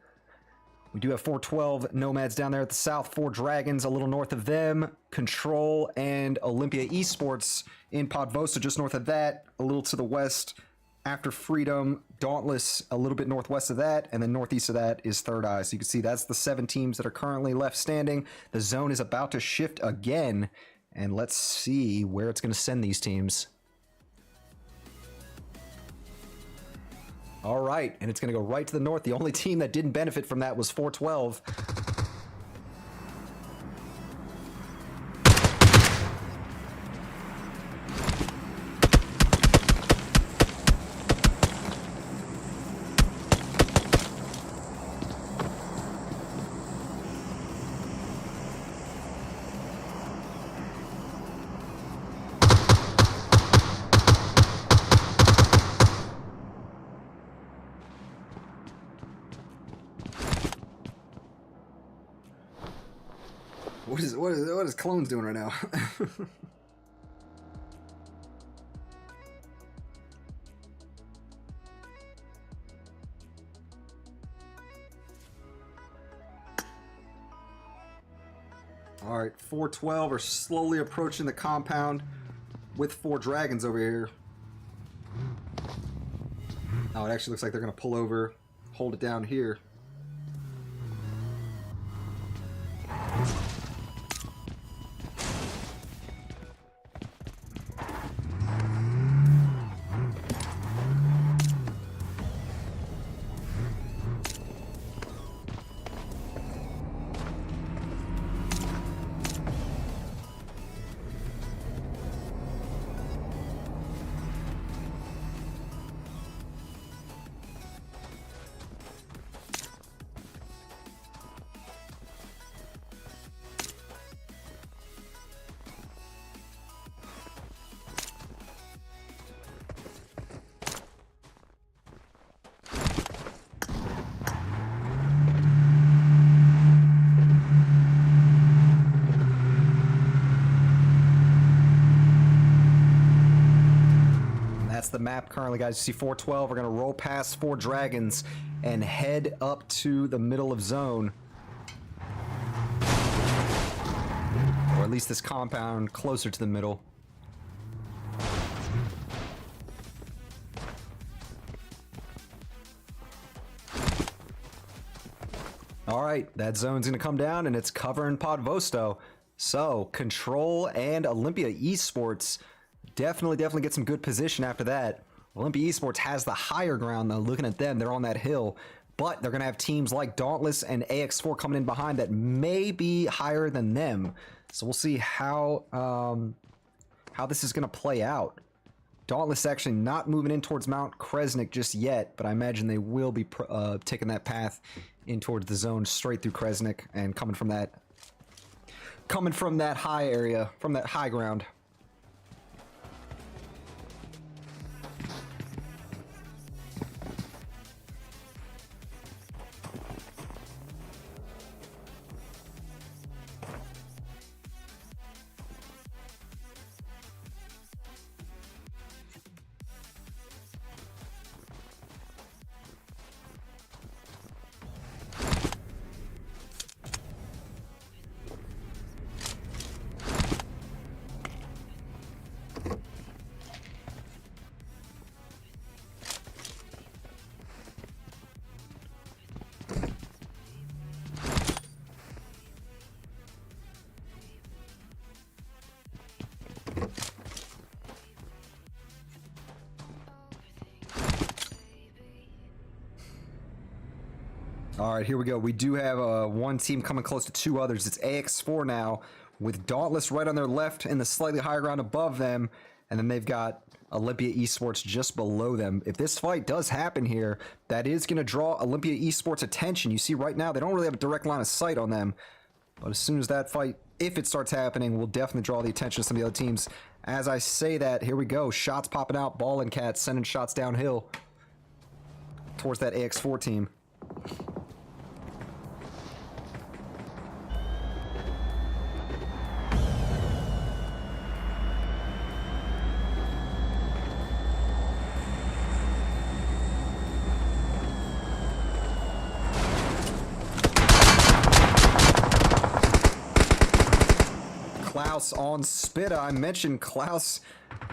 We do have 412 Nomads down there at the south, 4 Dragons a little north of them, Control and Olympia Esports in Podvosa just north of that, a little to the west. After Freedom, Dauntless a little bit northwest of that, and then northeast of that is Third Eye. So you can see that's the 7 teams that are currently left standing. The zone is about to shift again, and let's see where it's going to send these teams. All right, and it's going to go right to the north. The only team that didn't benefit from that was 412. What is Clones doing right now? All right, 412 are slowly approaching the compound with 4 Dragons over here. Oh, it actually looks like they're going to pull over, hold it down here. map currently, guys. You see 412. We're going to roll past 4 dragons and head up to the middle of zone. Or at least this compound closer to the middle. Alright, that zone's going to come down and it's covering Podvosto. So, Control and Olympia Esports definitely get some good position after that. Olympia Esports has the higher ground though. Looking at them, they're on that hill. But they're going to have teams like Dauntless and AX4 coming in behind that may be higher than them. So we'll see how this is going to play out. Dauntless actually not moving in towards Mount Kresnik just yet, but I imagine they will be taking that path in towards the zone straight through Kresnik and coming from that high area, from that high ground. All right, here we go. We do have one team coming close to 2 others. It's AX4 now, with Dauntless right on their left and the slightly higher ground above them. And then they've got Olympia Esports just below them. If this fight does happen here, that is going to draw Olympia Esports' attention. You see right now, they don't really have a direct line of sight on them. But as soon as that fight, if it starts happening, will definitely draw the attention of some of the other teams. As I say that, here we go. Shots popping out. Ball and Cat sending shots downhill towards that AX4 team. Klaus on Spitta. I mentioned Klaus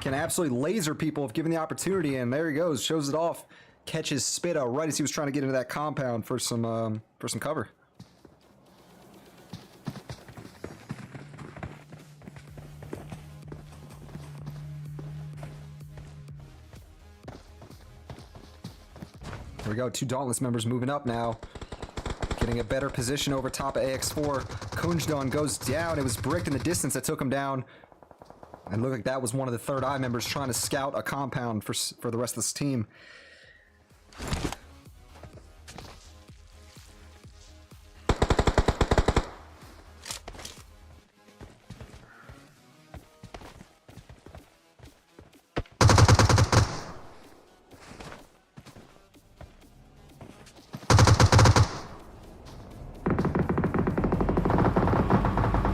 can absolutely laser people if given the opportunity, and there he goes, shows it off, catches Spitta right as he was trying to get into that compound for some cover. Here we go, 2 Dauntless members moving up now. Getting a better position over top of AX4. Kunjdon goes down. It was Bricked in the distance that took him down. And looked like that was one of the Third Eye members trying to scout a compound for the rest of this team.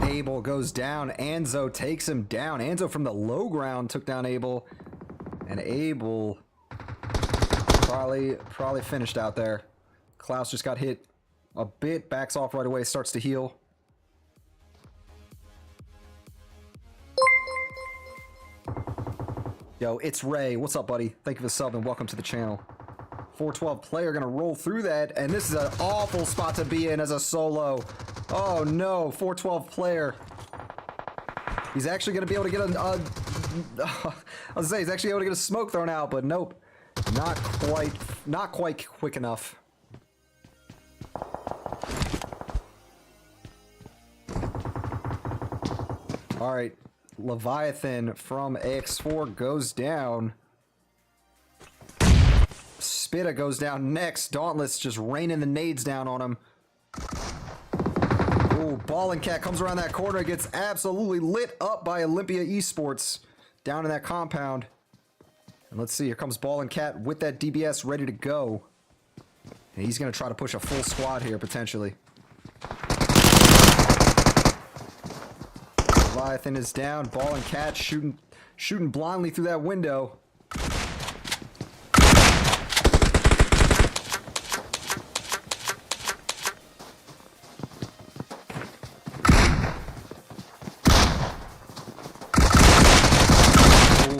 Abel goes down. Anzo takes him down. Anzo from the low ground took down Abel. And Abel probably finished out there. Klaus just got hit a bit. Backs off right away. Starts to heal. Yo, it's Ray. What's up, buddy? Thank you for the sub and welcome to the channel. 412 player gonna roll through that, and this is an awful spot to be in as a solo. Oh no, 412 player. He's actually gonna be able to get I was say he's actually able to get a smoke thrown out, but nope, not quite quick enough. All right, Leviathan from AX4 goes down. Spitta goes down next. Dauntless just raining the nades down on him. Ooh, Ball and Cat comes around that corner, gets absolutely lit up by Olympia Esports down in that compound. And let's see, here comes Ball and Cat with that DBS ready to go. And he's going to try to push a full squad here, potentially. Leviathan is down. Ball and Cat shooting blindly through that window.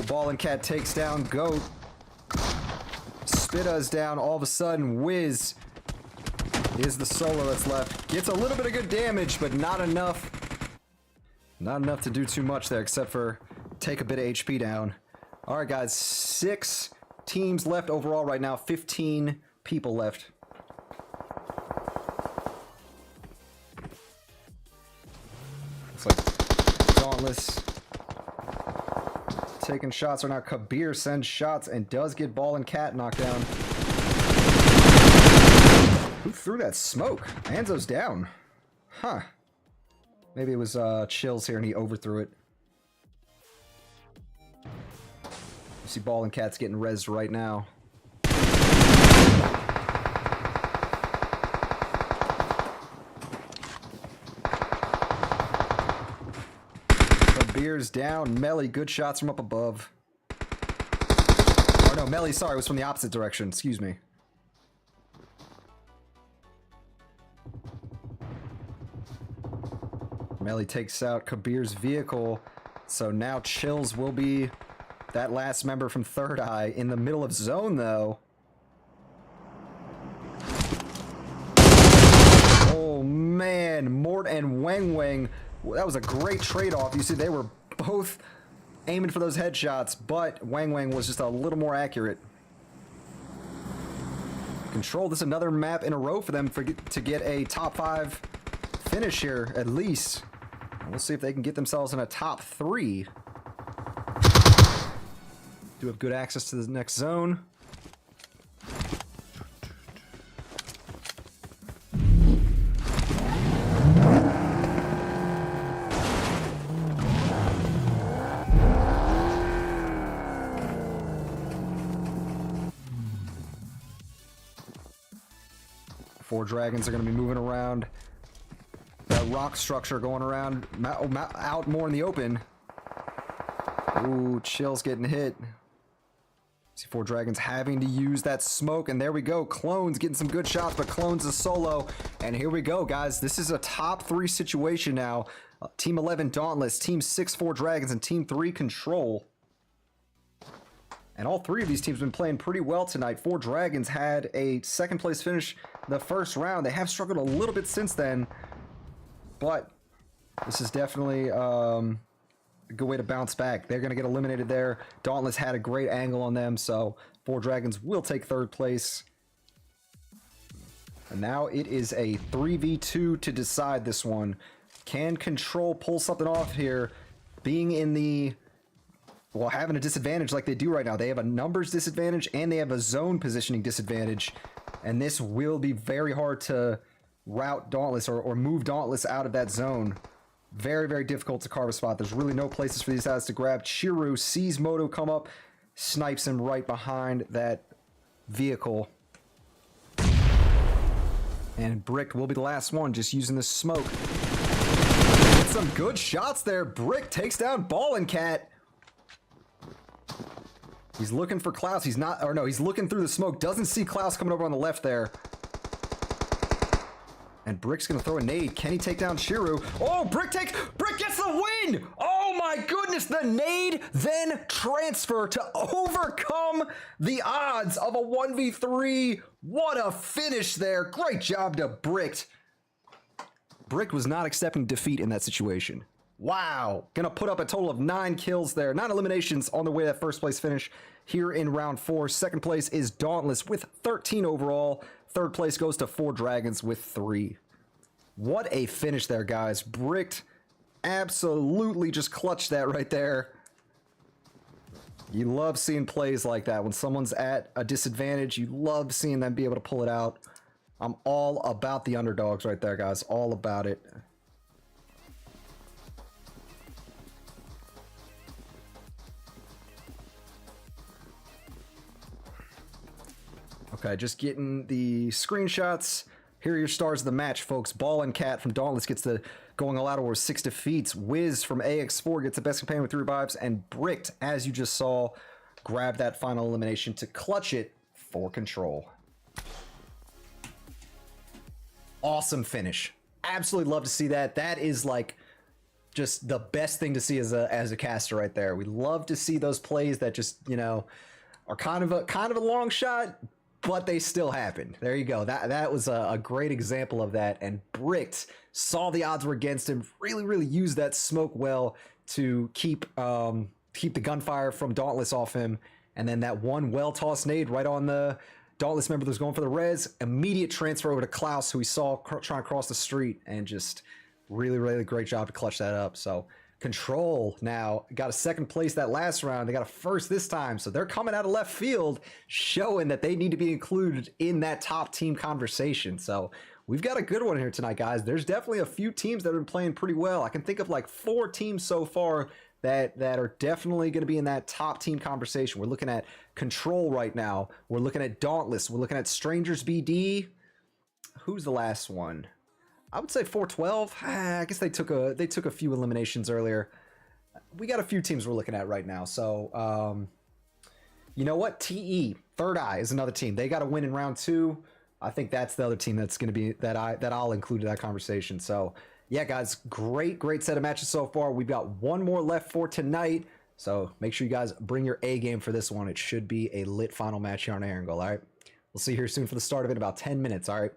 Ball and Cat takes down Goat. Spitta's down. All of a sudden, Wiz is the solo that's left. Gets a little bit of good damage, but not enough. Not enough to do too much there, except for take a bit of HP down. All right, guys. 6 teams left overall right now. 15 people left. Looks like Dauntless taking shots right now. Kabir sends shots and does get Ball and Cat knocked down. Who threw that smoke? Anzo's down. Huh. Maybe it was Chills here and he overthrew it. You see Ball and Cat's getting rezzed right now. Beers down. Melly, good shots from up above. Oh no, Melly, sorry, it was from the opposite direction. Excuse me. Melly takes out Kabir's vehicle. So now Chills will be that last member from Third Eye. In the middle of zone, though. Oh man, Mort and Wang Wang. That was a great trade-off. You see, they were both aiming for those headshots, but Wang Wang was just a little more accurate. Control. This is another map in a row for them to get a top 5 finish here, at least. We'll see if they can get themselves in a top 3. Do have good access to the next zone. 4 dragons are going to be moving around. That rock structure going around out more in the open. Ooh, Chill's getting hit. See 4 dragons having to use that smoke, and there we go. Clones getting some good shots, but Clones is solo. And here we go, guys. This is a top 3 situation now. Team 11 Dauntless, Team 6 4 Dragons, and Team 3 Control. And all 3 of these teams have been playing pretty well tonight. 4 Dragons had a 2nd place finish the first round. They have struggled a little bit since then, but this is definitely a good way to bounce back. They're going to get eliminated there. Dauntless had a great angle on them, so 4 Dragons will take 3rd place. And now it is a 3v2 to decide this one. Can Control pull something off here, being in the... well, having a disadvantage like they do right now. They have a numbers disadvantage and they have a zone positioning disadvantage. And this will be very hard to route Dauntless or move Dauntless out of that zone. Very, very difficult to carve a spot. There's really no places for these guys to grab. Chiru sees Moto come up, snipes him right behind that vehicle. And Brick will be the last one, just using the smoke. Get some good shots there. Brick takes down Ball and Cat. He's looking for Klaus. He's not, or no, he's looking through the smoke. Doesn't see Klaus coming over on the left there. And Brick's gonna throw a nade. Can he take down Chiru? Oh, Brick gets the win! Oh my goodness, the nade then transfer to overcome the odds of a 1v3. What a finish there. Great job to Brick. Brick was not accepting defeat in that situation. Wow. Gonna put up a total of 9 kills there. 9 eliminations on the way to that 1st place finish here in round 4. 2nd place is Dauntless with 13 overall. 3rd place goes to 4 Dragons with 3. What a finish there, guys. Bricked absolutely just clutched that right there. You love seeing plays like that. When someone's at a disadvantage, you love seeing them be able to pull it out. I'm all about the underdogs right there, guys. All about it. Okay, just getting the screenshots. Here are your stars of the match, folks. Ball and Cat from Dauntless gets the going all out over 6 defeats. Wiz from AX4 gets the best companion with 3 revives. And Bricked, as you just saw, grabbed that final elimination to clutch it for Control. Awesome finish. Absolutely love to see that. That is like just the best thing to see as a caster right there. We love to see those plays that just, you know, are kind of a long shot, but they still happen. There you go. That was a great example of that. And Bricked saw the odds were against him, really used that smoke well to keep the gunfire from Dauntless off him. And then that one well-tossed nade right on the Dauntless member that was going for the res. Immediate transfer over to Klaus, who we saw trying to cross the street, and just really great job to clutch that up. So Control now got a second place that last round. They got a first this time. So they're coming out of left field, showing that they need to be included in that top team conversation. So we've got a good one here tonight, guys. There's definitely a few teams that have been playing pretty well. I can think of like 4 teams so far that are definitely going to be in that top team conversation. We're looking at Control right now. We're looking at Dauntless. We're looking at Strangers BD. Who's the last one? I would say 412. I guess they took a few eliminations earlier. We got a few teams we're looking at right now. So, you know what? TE, Third Eye is another team. They got to win in round 2. I think that's the other team that's going to be that I'll include in that conversation. So, yeah, guys, great set of matches so far. We've got one more left for tonight. So make sure you guys bring your A game for this one. It should be a lit final match here on Aaron Goal. All right. We'll see you here soon for the start of it in about 10 minutes. All right.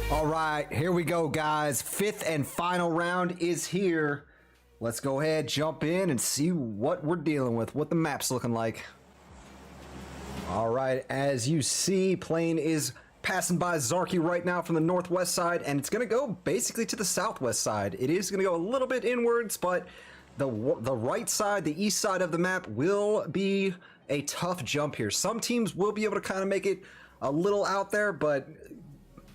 All right, here we go, guys. Fifth and final round is here. Let's go ahead, jump in, and see what we're dealing with, what the map's looking like. All right, as you see, plane is passing by Zarky right now from the northwest side, and it's going to go basically to the southwest side. It is going to go a little bit inwards, but the right side, the east side of the map will be a tough jump here. Some teams will be able to kind of make it a little out there, but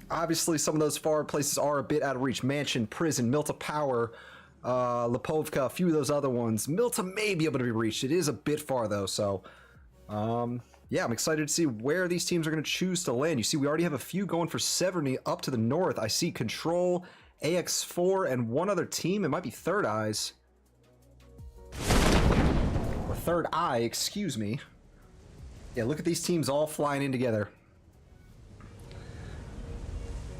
obviously some of those far places are a bit out of reach. Mansion, Prison, Milta Power, Lipovka, a few of those other ones. Milta may be able to be reached. It is a bit far though, so yeah, I'm excited to see where these teams are going to choose to land. You see, we already have a few going for Severny up to the north. I see Control, AX4, and one other team. It might be Third Eyes. Or Third Eye, excuse me. Yeah, look at these teams all flying in together.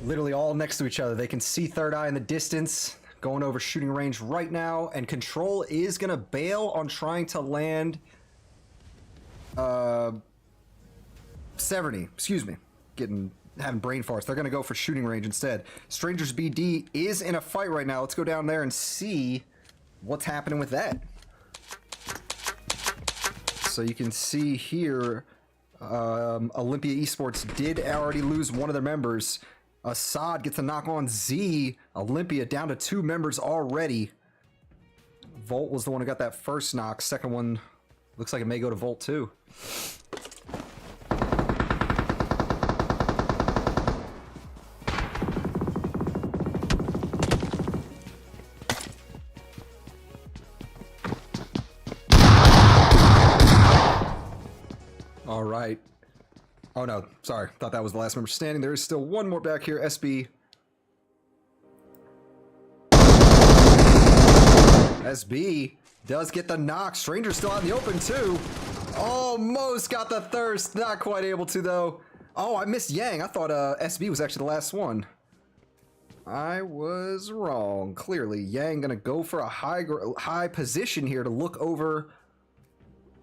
Literally all next to each other. They can see Third Eye in the distance, going over shooting range right now, and Control is going to bail on trying to land Severny, excuse me, having brain farts. They're gonna go for shooting range instead. Strangers BD is in a fight right now. Let's go down there and see what's happening with that. So you can see here, Olympia Esports did already lose one of their members. Assad gets a knock on Z. Olympia down to 2 members already. Volt was the one who got that first knock. Second one looks like it may go to Volt too. All right. Oh no, sorry. Thought that was the last member standing. There is still one more back here. SB. SB does get the knock. Stranger still out in the open too. Almost got the thirst. Not quite able to though. Oh, I missed Yang. I thought SB was actually the last one. I was wrong. Clearly, Yang gonna go for a high position here to look over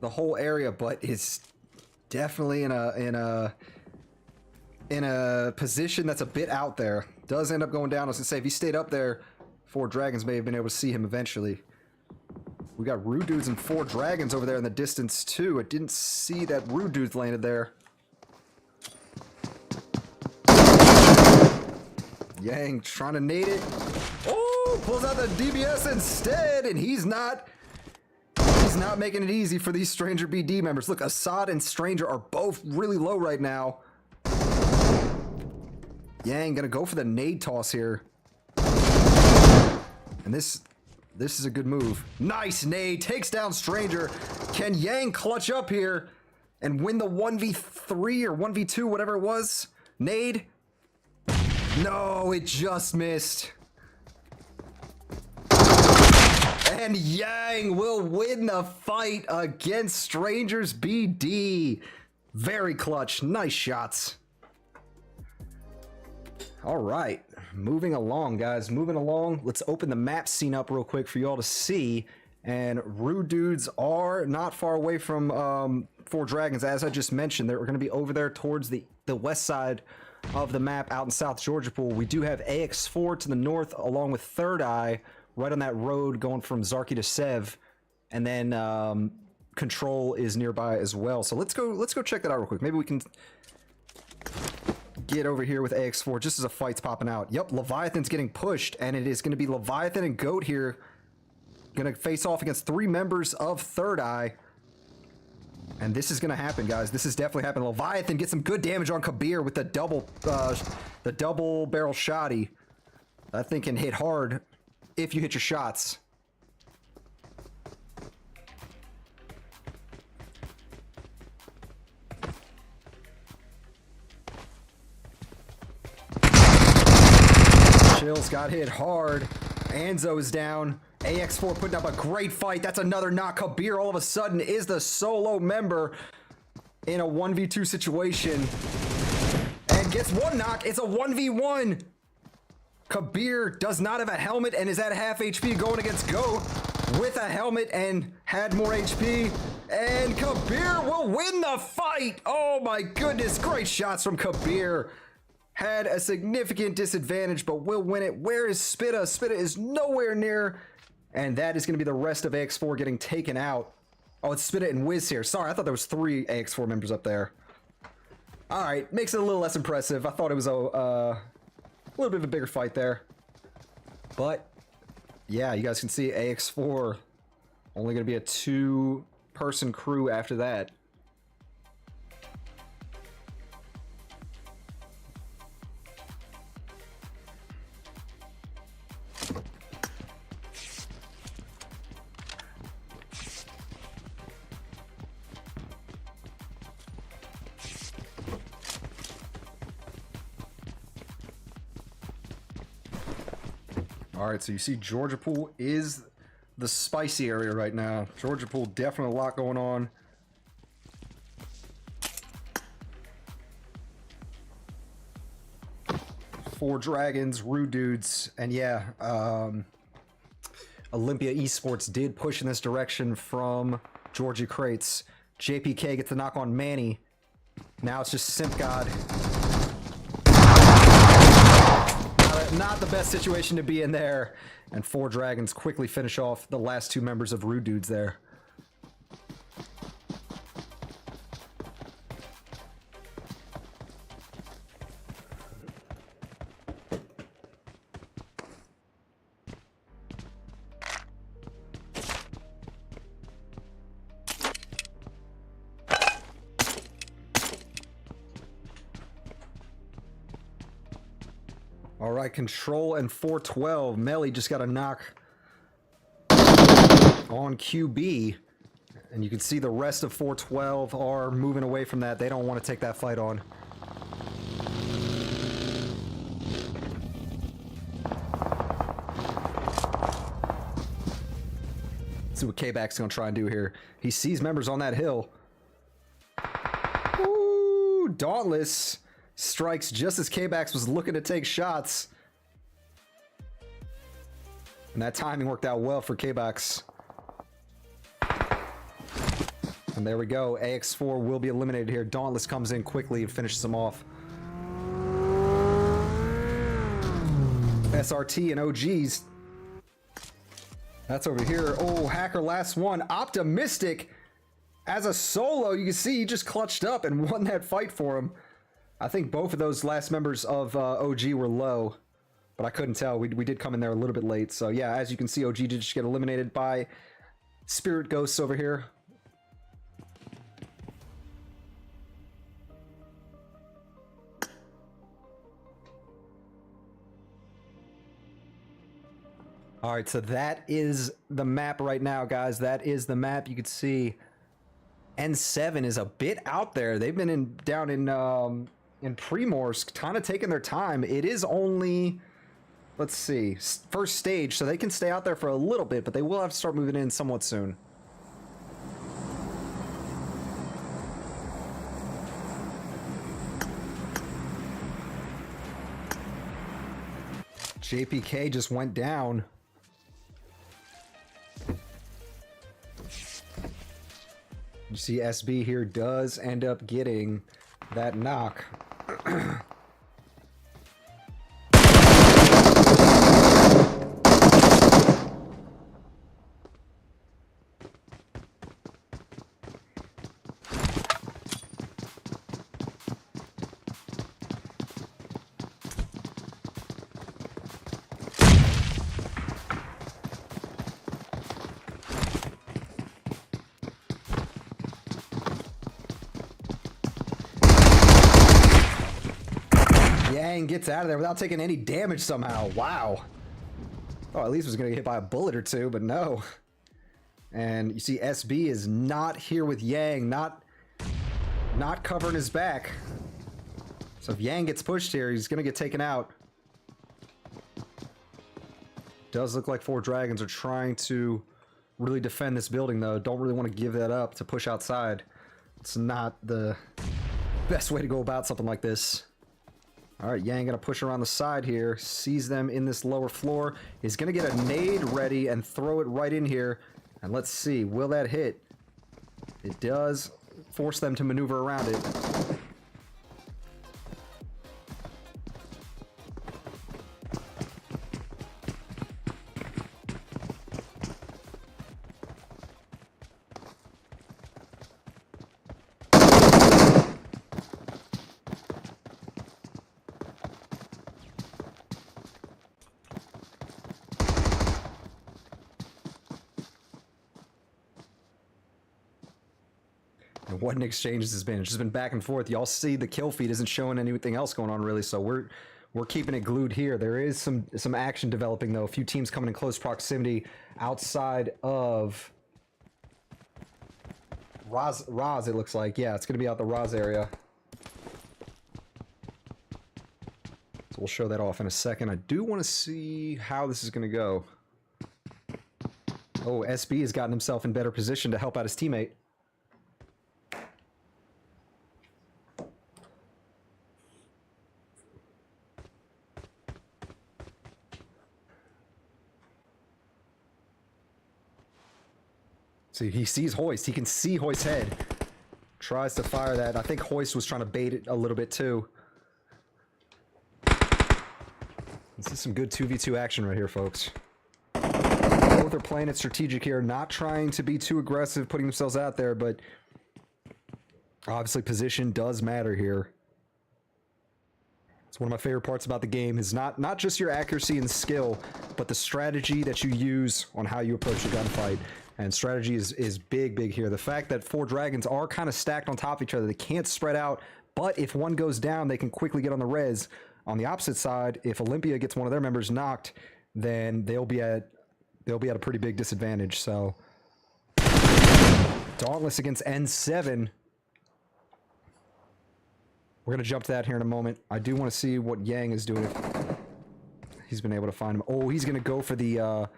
the whole area, but is definitely in a position that's a bit out there. Does end up going down. I was gonna say if he stayed up there, 4 Dragons may have been able to see him eventually. We got Rude Dudes and 4 Dragons over there in the distance too. I didn't see that Rude Dudes landed there. Yang trying to nade it. Oh, pulls out the DBS instead, and he's not making it easy for these Stranger BD members. Look, Assad and Stranger are both really low right now. Yang gonna go for the nade toss here. And this is a good move. Nice nade, takes down Stranger. Can Yang clutch up here and win the 1v3 or 1v2, whatever it was? Nade? No, it just missed. And Yang will win the fight against Strangers BD. Very clutch. Nice shots. All right. Moving along, guys. Moving along. Let's open the map scene up real quick for you all to see. And Rude Dudes are not far away from 4 Dragons. As I just mentioned, they're going to be over there towards the west side of the map out in South Georgia Pool. We do have AX4 to the north along with Third Eye right on that road going from Zarky to Sev, and then Control is nearby as well. So let's go check that out real quick. Maybe we can get over here with AX4 just as a fight's popping out. Yep, Leviathan's getting pushed, and it is going to be Leviathan and Goat here going to face off against 3 members of Third Eye. And this is going to happen, guys. This is definitely happening. Leviathan gets some good damage on Kabir with the double barrel shotty. That thing can hit hard if you hit your shots. Chills got hit hard. Anzo is down. AX4 putting up a great fight. That's another knock. Kabir all of a sudden is the solo member in a 1v2 situation. And gets 1 knock. It's a 1v1. Kabir does not have a helmet and is at half HP going against Goat with a helmet and had more HP. And Kabir will win the fight. Oh my goodness. Great shots from Kabir. had a significant disadvantage, but will win it. Where is Spitta? Spitta is nowhere near, and that is going to be the rest of AX4 getting taken out. Oh, it's Spitta and Wiz here. Sorry, I thought there was 3 AX4 members up there. All right, makes it a little less impressive. I thought it was a little bit of a bigger fight there. But, yeah, you guys can see AX4 only going to be a 2-person crew after that. Alright, so you see Georgia Pool is the spicy area right now. Georgia Pool, definitely a lot going on. Four Dragons, Rude Dudes, and yeah, Olympia Esports did push in this direction from Georgia Crates. JPK gets the knock on Manny. Now it's just Simp God. Not the best situation to be in there. And Four Dragons quickly finish off the last 2 members of Rude Dudes there. All right, Control and 412. Melly just got a knock on QB. And you can see the rest of 412 are moving away from that. They don't want to take that fight on. Let's see what K-Back's going to try and do here. He sees members on that hill. Ooh, Dauntless strikes just as K-Bax was looking to take shots. And that timing worked out well for K-Bax. And there we go. AX4 will be eliminated here. Dauntless comes in quickly and finishes him off. SRT and OGs. That's over here. Oh, Hacker last one. Optimistic as a solo. You can see he just clutched up and won that fight for him. I think both of those last members of OG were low, but I couldn't tell. We did come in there a little bit late. So yeah, as you can see, OG did just get eliminated by Spirit Ghosts over here. All right, so that is the map right now, guys. That is the map. You can see N7 is a bit out there. They've been down in Primorsk, kind of taking their time. It is only, let's see, first stage, so they can stay out there for a little bit, but they will have to start moving in somewhat soon. JPK just went down. You see SB here does end up getting that knock. Yang gets out of there without taking any damage somehow. Wow. Oh, at least was going to get hit by a bullet or two, but no. And you see SB is not here with Yang, not covering his back. So if Yang gets pushed here, he's going to get taken out. Does look like Four Dragons are trying to really defend this building, though. Don't really want to give that up to push outside. It's not the best way to go about something like this. All right, Yang gonna push around the side here, sees them in this lower floor, is gonna get a nade ready and throw it right in here. And let's see, will that hit? It does force them to maneuver around it. what an exchange this has been. It's just been back and forth. Y'all see the kill feed isn't showing anything else going on really, so we're keeping it glued here. There is some action developing though. A few teams coming in close proximity outside of Raz, it looks like. Yeah, it's gonna be out the Raz area. So we'll show that off in a second. I do want to see how this is gonna go. Oh, SB has gotten himself in better position to help out his teammate. See, he sees Hoist. He can see Hoist's head. Tries to fire that. I think Hoist was trying to bait it a little bit too. This is some good 2v2 action right here, folks. Both are playing it strategic here, not trying to be too aggressive, putting themselves out there, but obviously position does matter here. It's one of my favorite parts about the game is not just your accuracy and skill, but the strategy that you use on how you approach a gunfight. And strategy is big here. The fact that 4 dragons are kind of stacked on top of each other, they can't spread out, but if one goes down, they can quickly get on the res. On the opposite side, if Olympia gets one of their members knocked, then they'll be at a pretty big disadvantage. So Dauntless against N7. We're gonna jump to that here in a moment. I do want to see what Yang is doing. If he's been able to find him. Oh, he's gonna go for the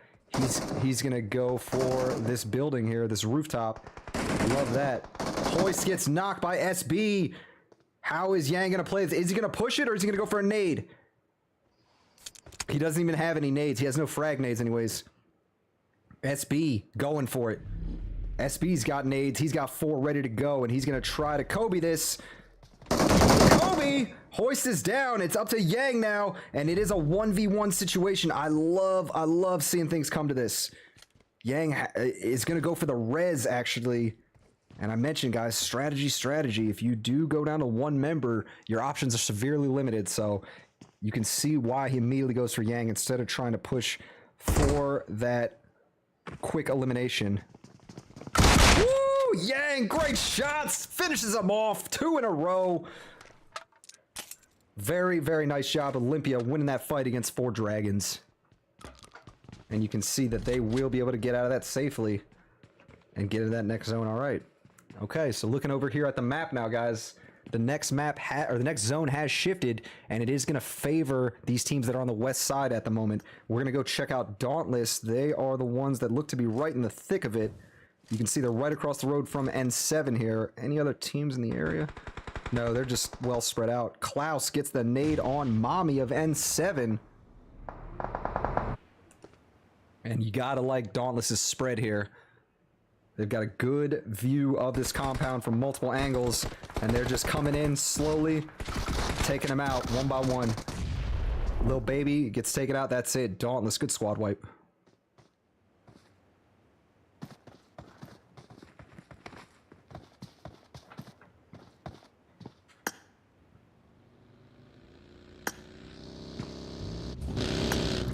he's gonna go for this building here, this rooftop. Love that. Hoist gets knocked by SB. How is Yang gonna play this? Is he gonna push it or is he gonna go for a nade? He doesn't even have any nades. He has no frag nades anyways. SB going for it. SB's got nades. He's got 4 ready to go, and he's gonna try to Kobe this. Kobe! Hoist is down. It's up to Yang now, and it is a 1v1 situation. I love seeing things come to this. Yang is gonna go for the res actually. And I mentioned, guys, strategy. If you do go down to 1 member, your options are severely limited. So you can see why he immediately goes for Yang instead of trying to push for that quick elimination. Woo! Yang, great shots! Finishes them off. 2 in a row. Very nice job, Olympia, winning that fight against 4 dragons. And you can see that they will be able to get out of that safely and get into that next zone. All right. Okay, so looking over here at the map now, guys. The next map or the next zone has shifted, and it is going to favor these teams that are on the west side at the moment. We're going to go check out Dauntless. They are the ones that look to be right in the thick of it. You can see they're right across the road from N7 here. Any other teams in the area? No, they're just well spread out. Klaus gets the nade on Mommy of N7. And you gotta like Dauntless's spread here. They've got a good view of this compound from multiple angles, and they're just coming in slowly, taking them out one by one. Little baby gets taken out. That's it. Dauntless, good squad wipe.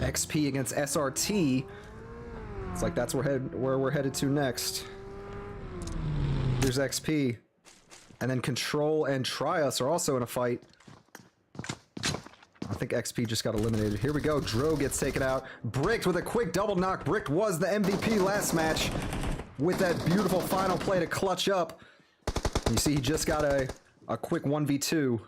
XP against SRT. It's like that's where we're headed to next. Here's XP. And then Control and Trius are also in a fight. I think XP just got eliminated. Here we go. Dro gets taken out. Bricked with a quick double knock. Bricked was the MVP last match with that beautiful final play to clutch up. You see he just got a quick 1v2.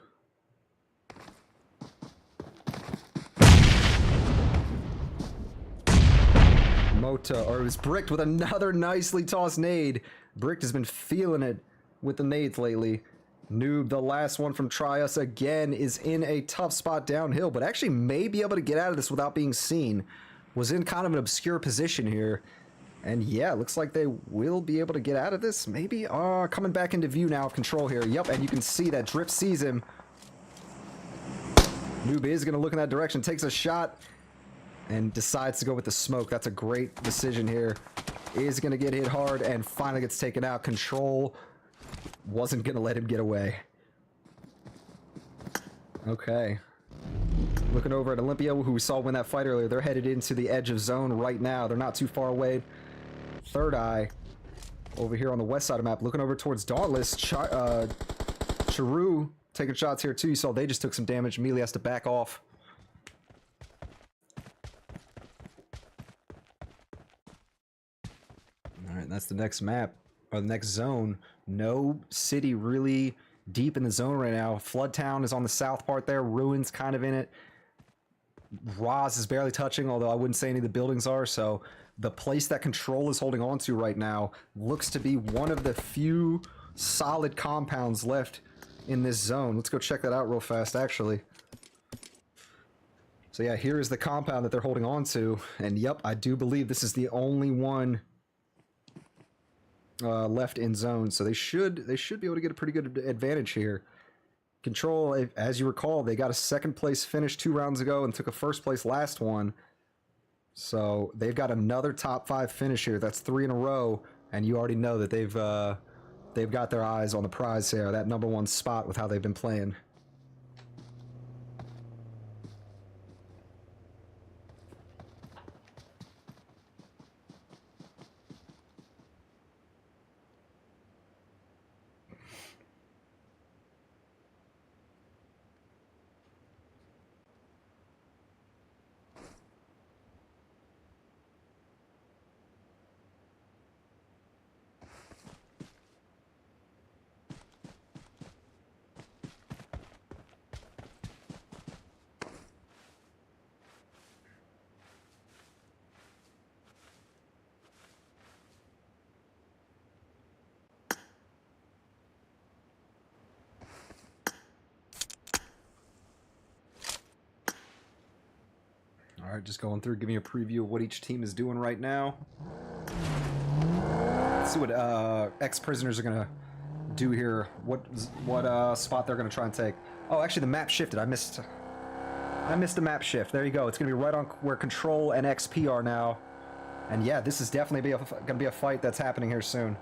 Mota, or it was Bricked with another nicely tossed nade. Bricked has been feeling it with the nades lately. Noob, the last one from Trius, again is in a tough spot downhill, but actually may be able to get out of this without being seen. Was in kind of an obscure position here. And yeah, looks like they will be able to get out of this. Maybe, coming back into view now of Control here. Yep, and you can see that Drip sees him. Noob is going to look in that direction, takes a shot, and decides to go with the smoke. That's a great decision here. Is going to get hit hard and finally gets taken out. Control wasn't going to let him get away. Okay. Looking over at Olympia, who we saw win that fight earlier. They're headed into the edge of zone right now. They're not too far away. Third Eye over here on the west side of the map, looking over towards Dauntless. Charu taking shots here too. You saw they just took some damage. Immediately has to back off. Alright, that's the next map, or the next zone. No city really deep in the zone right now. Flood Town is on the south part there. Ruins kind of in it. Roz is barely touching, although I wouldn't say any of the buildings are, so the place that Control is holding on to right now looks to be one of the few solid compounds left in this zone. Let's go check that out real fast, actually. So yeah, here is the compound that they're holding on to, and yep, I do believe this is the only one left in zone, so they should be able to get a pretty good advantage here. Control, as you recall, they got a second place finish 2 rounds ago and took a first place last one. So they've got another top 5 finish here. That's 3 in a row, and you already know that they've got their eyes on the prize here, that #1 spot with how they've been playing. Alright, just going through, giving you a preview of what each team is doing right now. Let's see what ex-prisoners are going to do here. What spot they're going to try and take. Oh, actually the map shifted. I missed a map shift. There you go. It's going to be right on where Control and XP are now. And yeah, this is definitely going to be a fight that's happening here soon.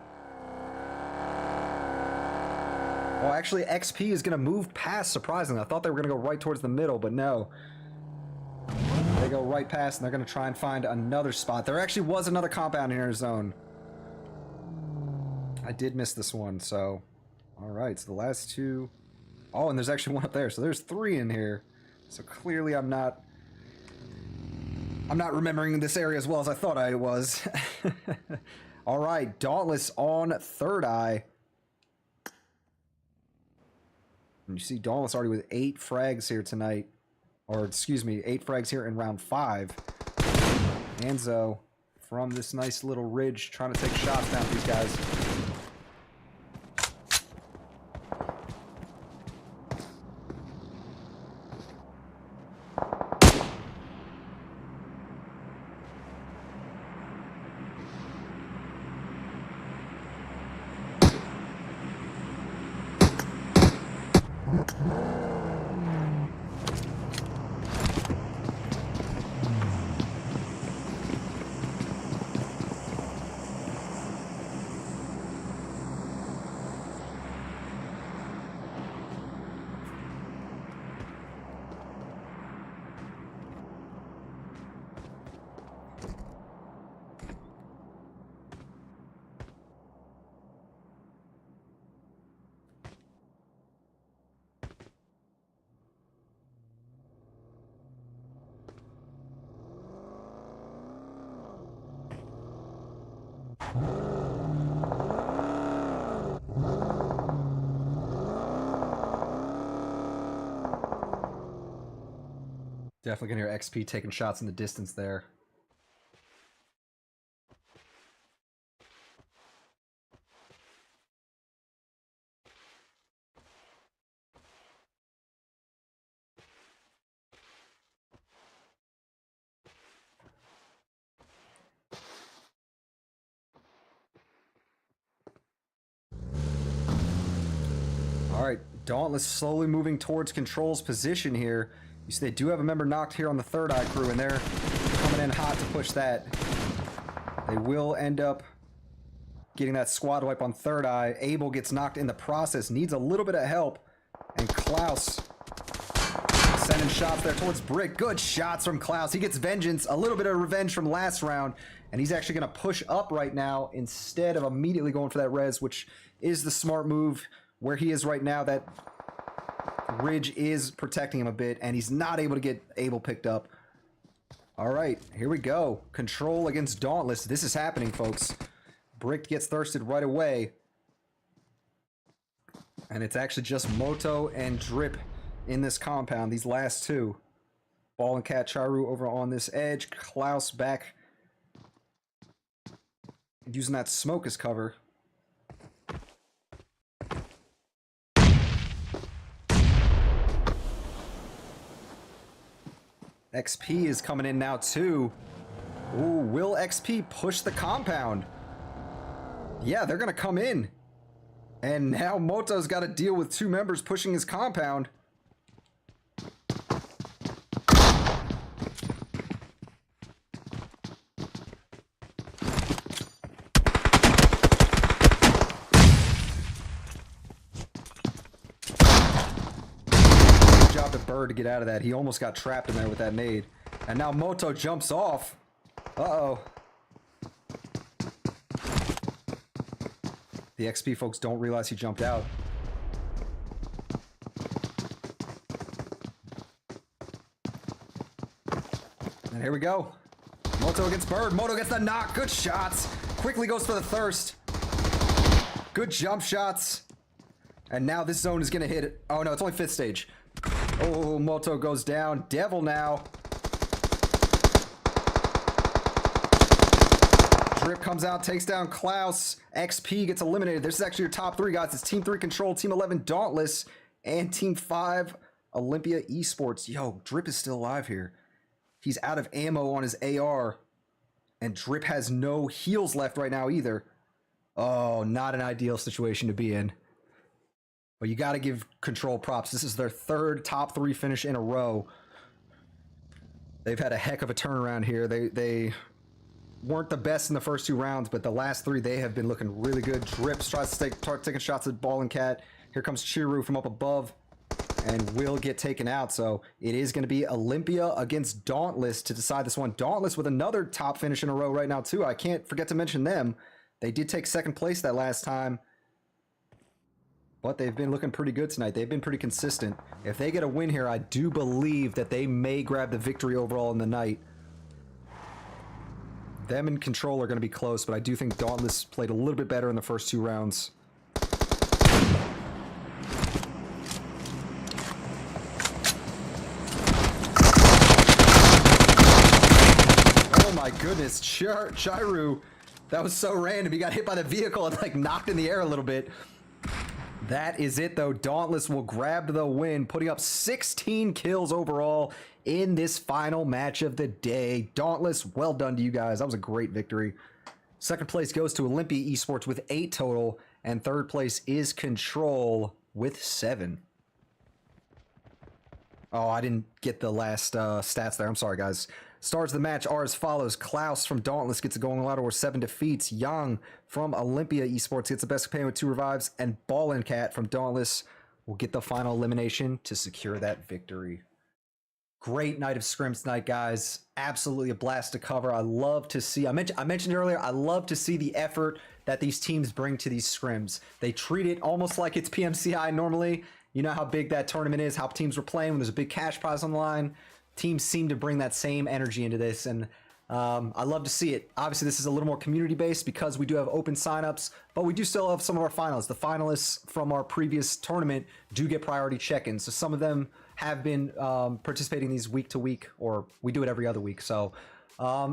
Well, actually, XP is going to move past, surprisingly. I thought they were going to go right towards the middle, but no. They go right past, and they're going to try and find another spot. There actually was another compound in our zone. I did miss this one, so... Alright, so the last 2... Oh, and there's actually one up there, so there's 3 in here. So clearly I'm not remembering this area as well as I thought I was. Alright, Dauntless on Third Eye. And you see Dauntless already with 8 frags here tonight. Or, excuse me, 8 frags here in round 5. Anzo, from this nice little ridge, trying to take shots down at these guys. Definitely gonna hear XP taking shots in the distance there. Alright, Dauntless slowly moving towards Control's position here. You see they do have a member knocked here on the Third Eye crew, and they're coming in hot to push that. They will end up getting that squad wipe on Third Eye. Abel gets knocked in the process, needs a little bit of help, and Klaus sending sending shots there towards Brick. Good shots from Klaus. He gets vengeance, a little bit of revenge from last round, and he's actually going to push up right now instead of immediately going for that res, which is the smart move. Where he is right now, that ridge is protecting him a bit, and he's not able to get Abel picked up. All right, here we go. Control against Dauntless. This is happening, folks. Brick gets thirsted right away. And it's actually just Moto and Drip in this compound, these last two. Ball and Cat Charu over on this edge. Klaus back using that smoke as cover. XP is coming in now too. Ooh, will XP push the compound? Yeah, they're gonna come in. And now Moto's got to deal with two members pushing his compound. Good job to Bird to get out of that. He almost got trapped in there with that nade. And now Moto jumps off. Uh-oh. The XP folks don't realize he jumped out. And here we go. Moto against Bird. Moto gets the knock. Good shots. Quickly goes for the thirst. Good jump shots. And now this zone is going to hit it. Oh, no, it's only 5th stage. Oh, Moto goes down. Devil now. Drip comes out, takes down Klaus. XP gets eliminated. This is actually your top 3, guys. It's Team 3 Control, Team 11 Dauntless, and Team 5 Olympia Esports. Yo, Drip is still alive here. He's out of ammo on his AR, and Drip has no heals left right now either. Oh, not an ideal situation to be in. But you got to give Control props. This is their 3rd top 3 finish in a row. They've had a heck of a turnaround here. They weren't the best in the first 2 rounds, but the last 3 they have been looking really good. Drips tries to start taking shots at Ball and Cat. Here comes Chiru from up above and will get taken out. So it is going to be Olympia against Dauntless to decide this one. Dauntless with another top finish in a row right now too. I can't forget to mention them. They did take 2nd place that last time, but they've been looking pretty good tonight. They've been pretty consistent. If they get a win here, I do believe that they may grab the victory overall in the night. Them and Control are going to be close, but I do think Dauntless played a little bit better in the first 2 rounds. Oh my goodness, Chiru. That was so random. He got hit by the vehicle and like knocked in the air a little bit. That is it though. Dauntless will grab the win, putting up 16 kills overall in this final match of the day. Dauntless, well done to you guys. That was a great victory. 2nd place goes to Olympia Esports with 8 total, and 3rd place is Control with 7. Oh, I didn't get the last stats there. I'm sorry, guys. Stars of the match are as follows. Klaus from Dauntless gets it going a lot over 7 defeats. Yang from Olympia Esports gets the best companion with 2 revives. And Ball and Cat from Dauntless will get the final elimination to secure that victory. Great night of scrims tonight, guys. Absolutely a blast to cover. I love to see, I mentioned earlier, I love to see the effort that these teams bring to these scrims. They treat it almost like it's PMCI normally. You know how big that tournament is, how teams were playing when there's a big cash prize on the line. Teams seem to bring that same energy into this, and I love to see it. Obviously, this is a little more community-based because we do have open signups, but we do still have some of our finalists. The finalists from our previous tournament do get priority check-ins, so some of them have been participating these week to week, or we do it every other week. So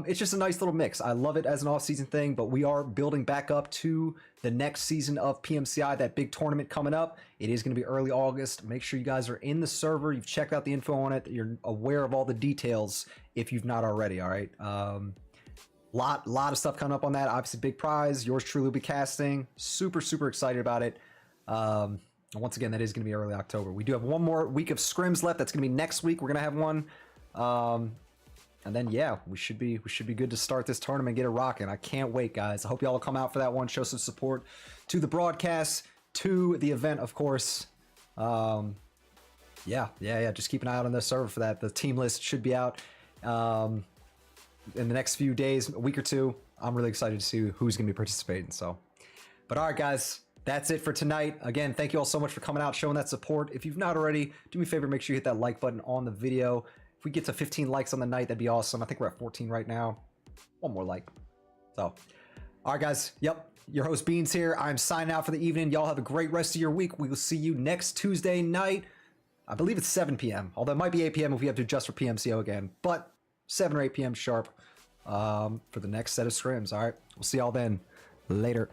it's just a nice little mix. I love it as an off-season thing, but we are building back up to the next season of PMCI, that big tournament coming up. It is going to be early August. Make sure you guys are in the server. You've checked out the info on it. That you're aware of all the details if you've not already. All right. Lot of stuff coming up on that. Obviously, big prize. Yours truly will be casting. Super excited about it. Once again, that is going to be early October. We do have one more week of scrims left. That's going to be next week. We're going to have one. And then, yeah, we should be good to start this tournament and get it rocking. I can't wait, guys. I hope y'all will come out for that one. Show some support to the broadcast, to the event, of course. Yeah. Just keep an eye out on the server for that. The team list should be out in the next few days, a week or two. I'm really excited to see who's going to be participating. So, but all right, guys, that's it for tonight. Again, thank you all so much for coming out, showing that support. If you've not already, do me a favor, make sure you hit that like button on the video. If we get to 15 likes on the night, that'd be awesome. I think we're at 14 right now. One more like. So, all right, guys. Yep. Your host Beans here. I'm signing out for the evening. Y'all have a great rest of your week. We will see you next Tuesday night. I believe it's 7 p.m. Although it might be 8 p.m. if we have to adjust for PMCO again. But 7 or 8 p.m. sharp for the next set of scrims. All right. We'll see y'all then. Later.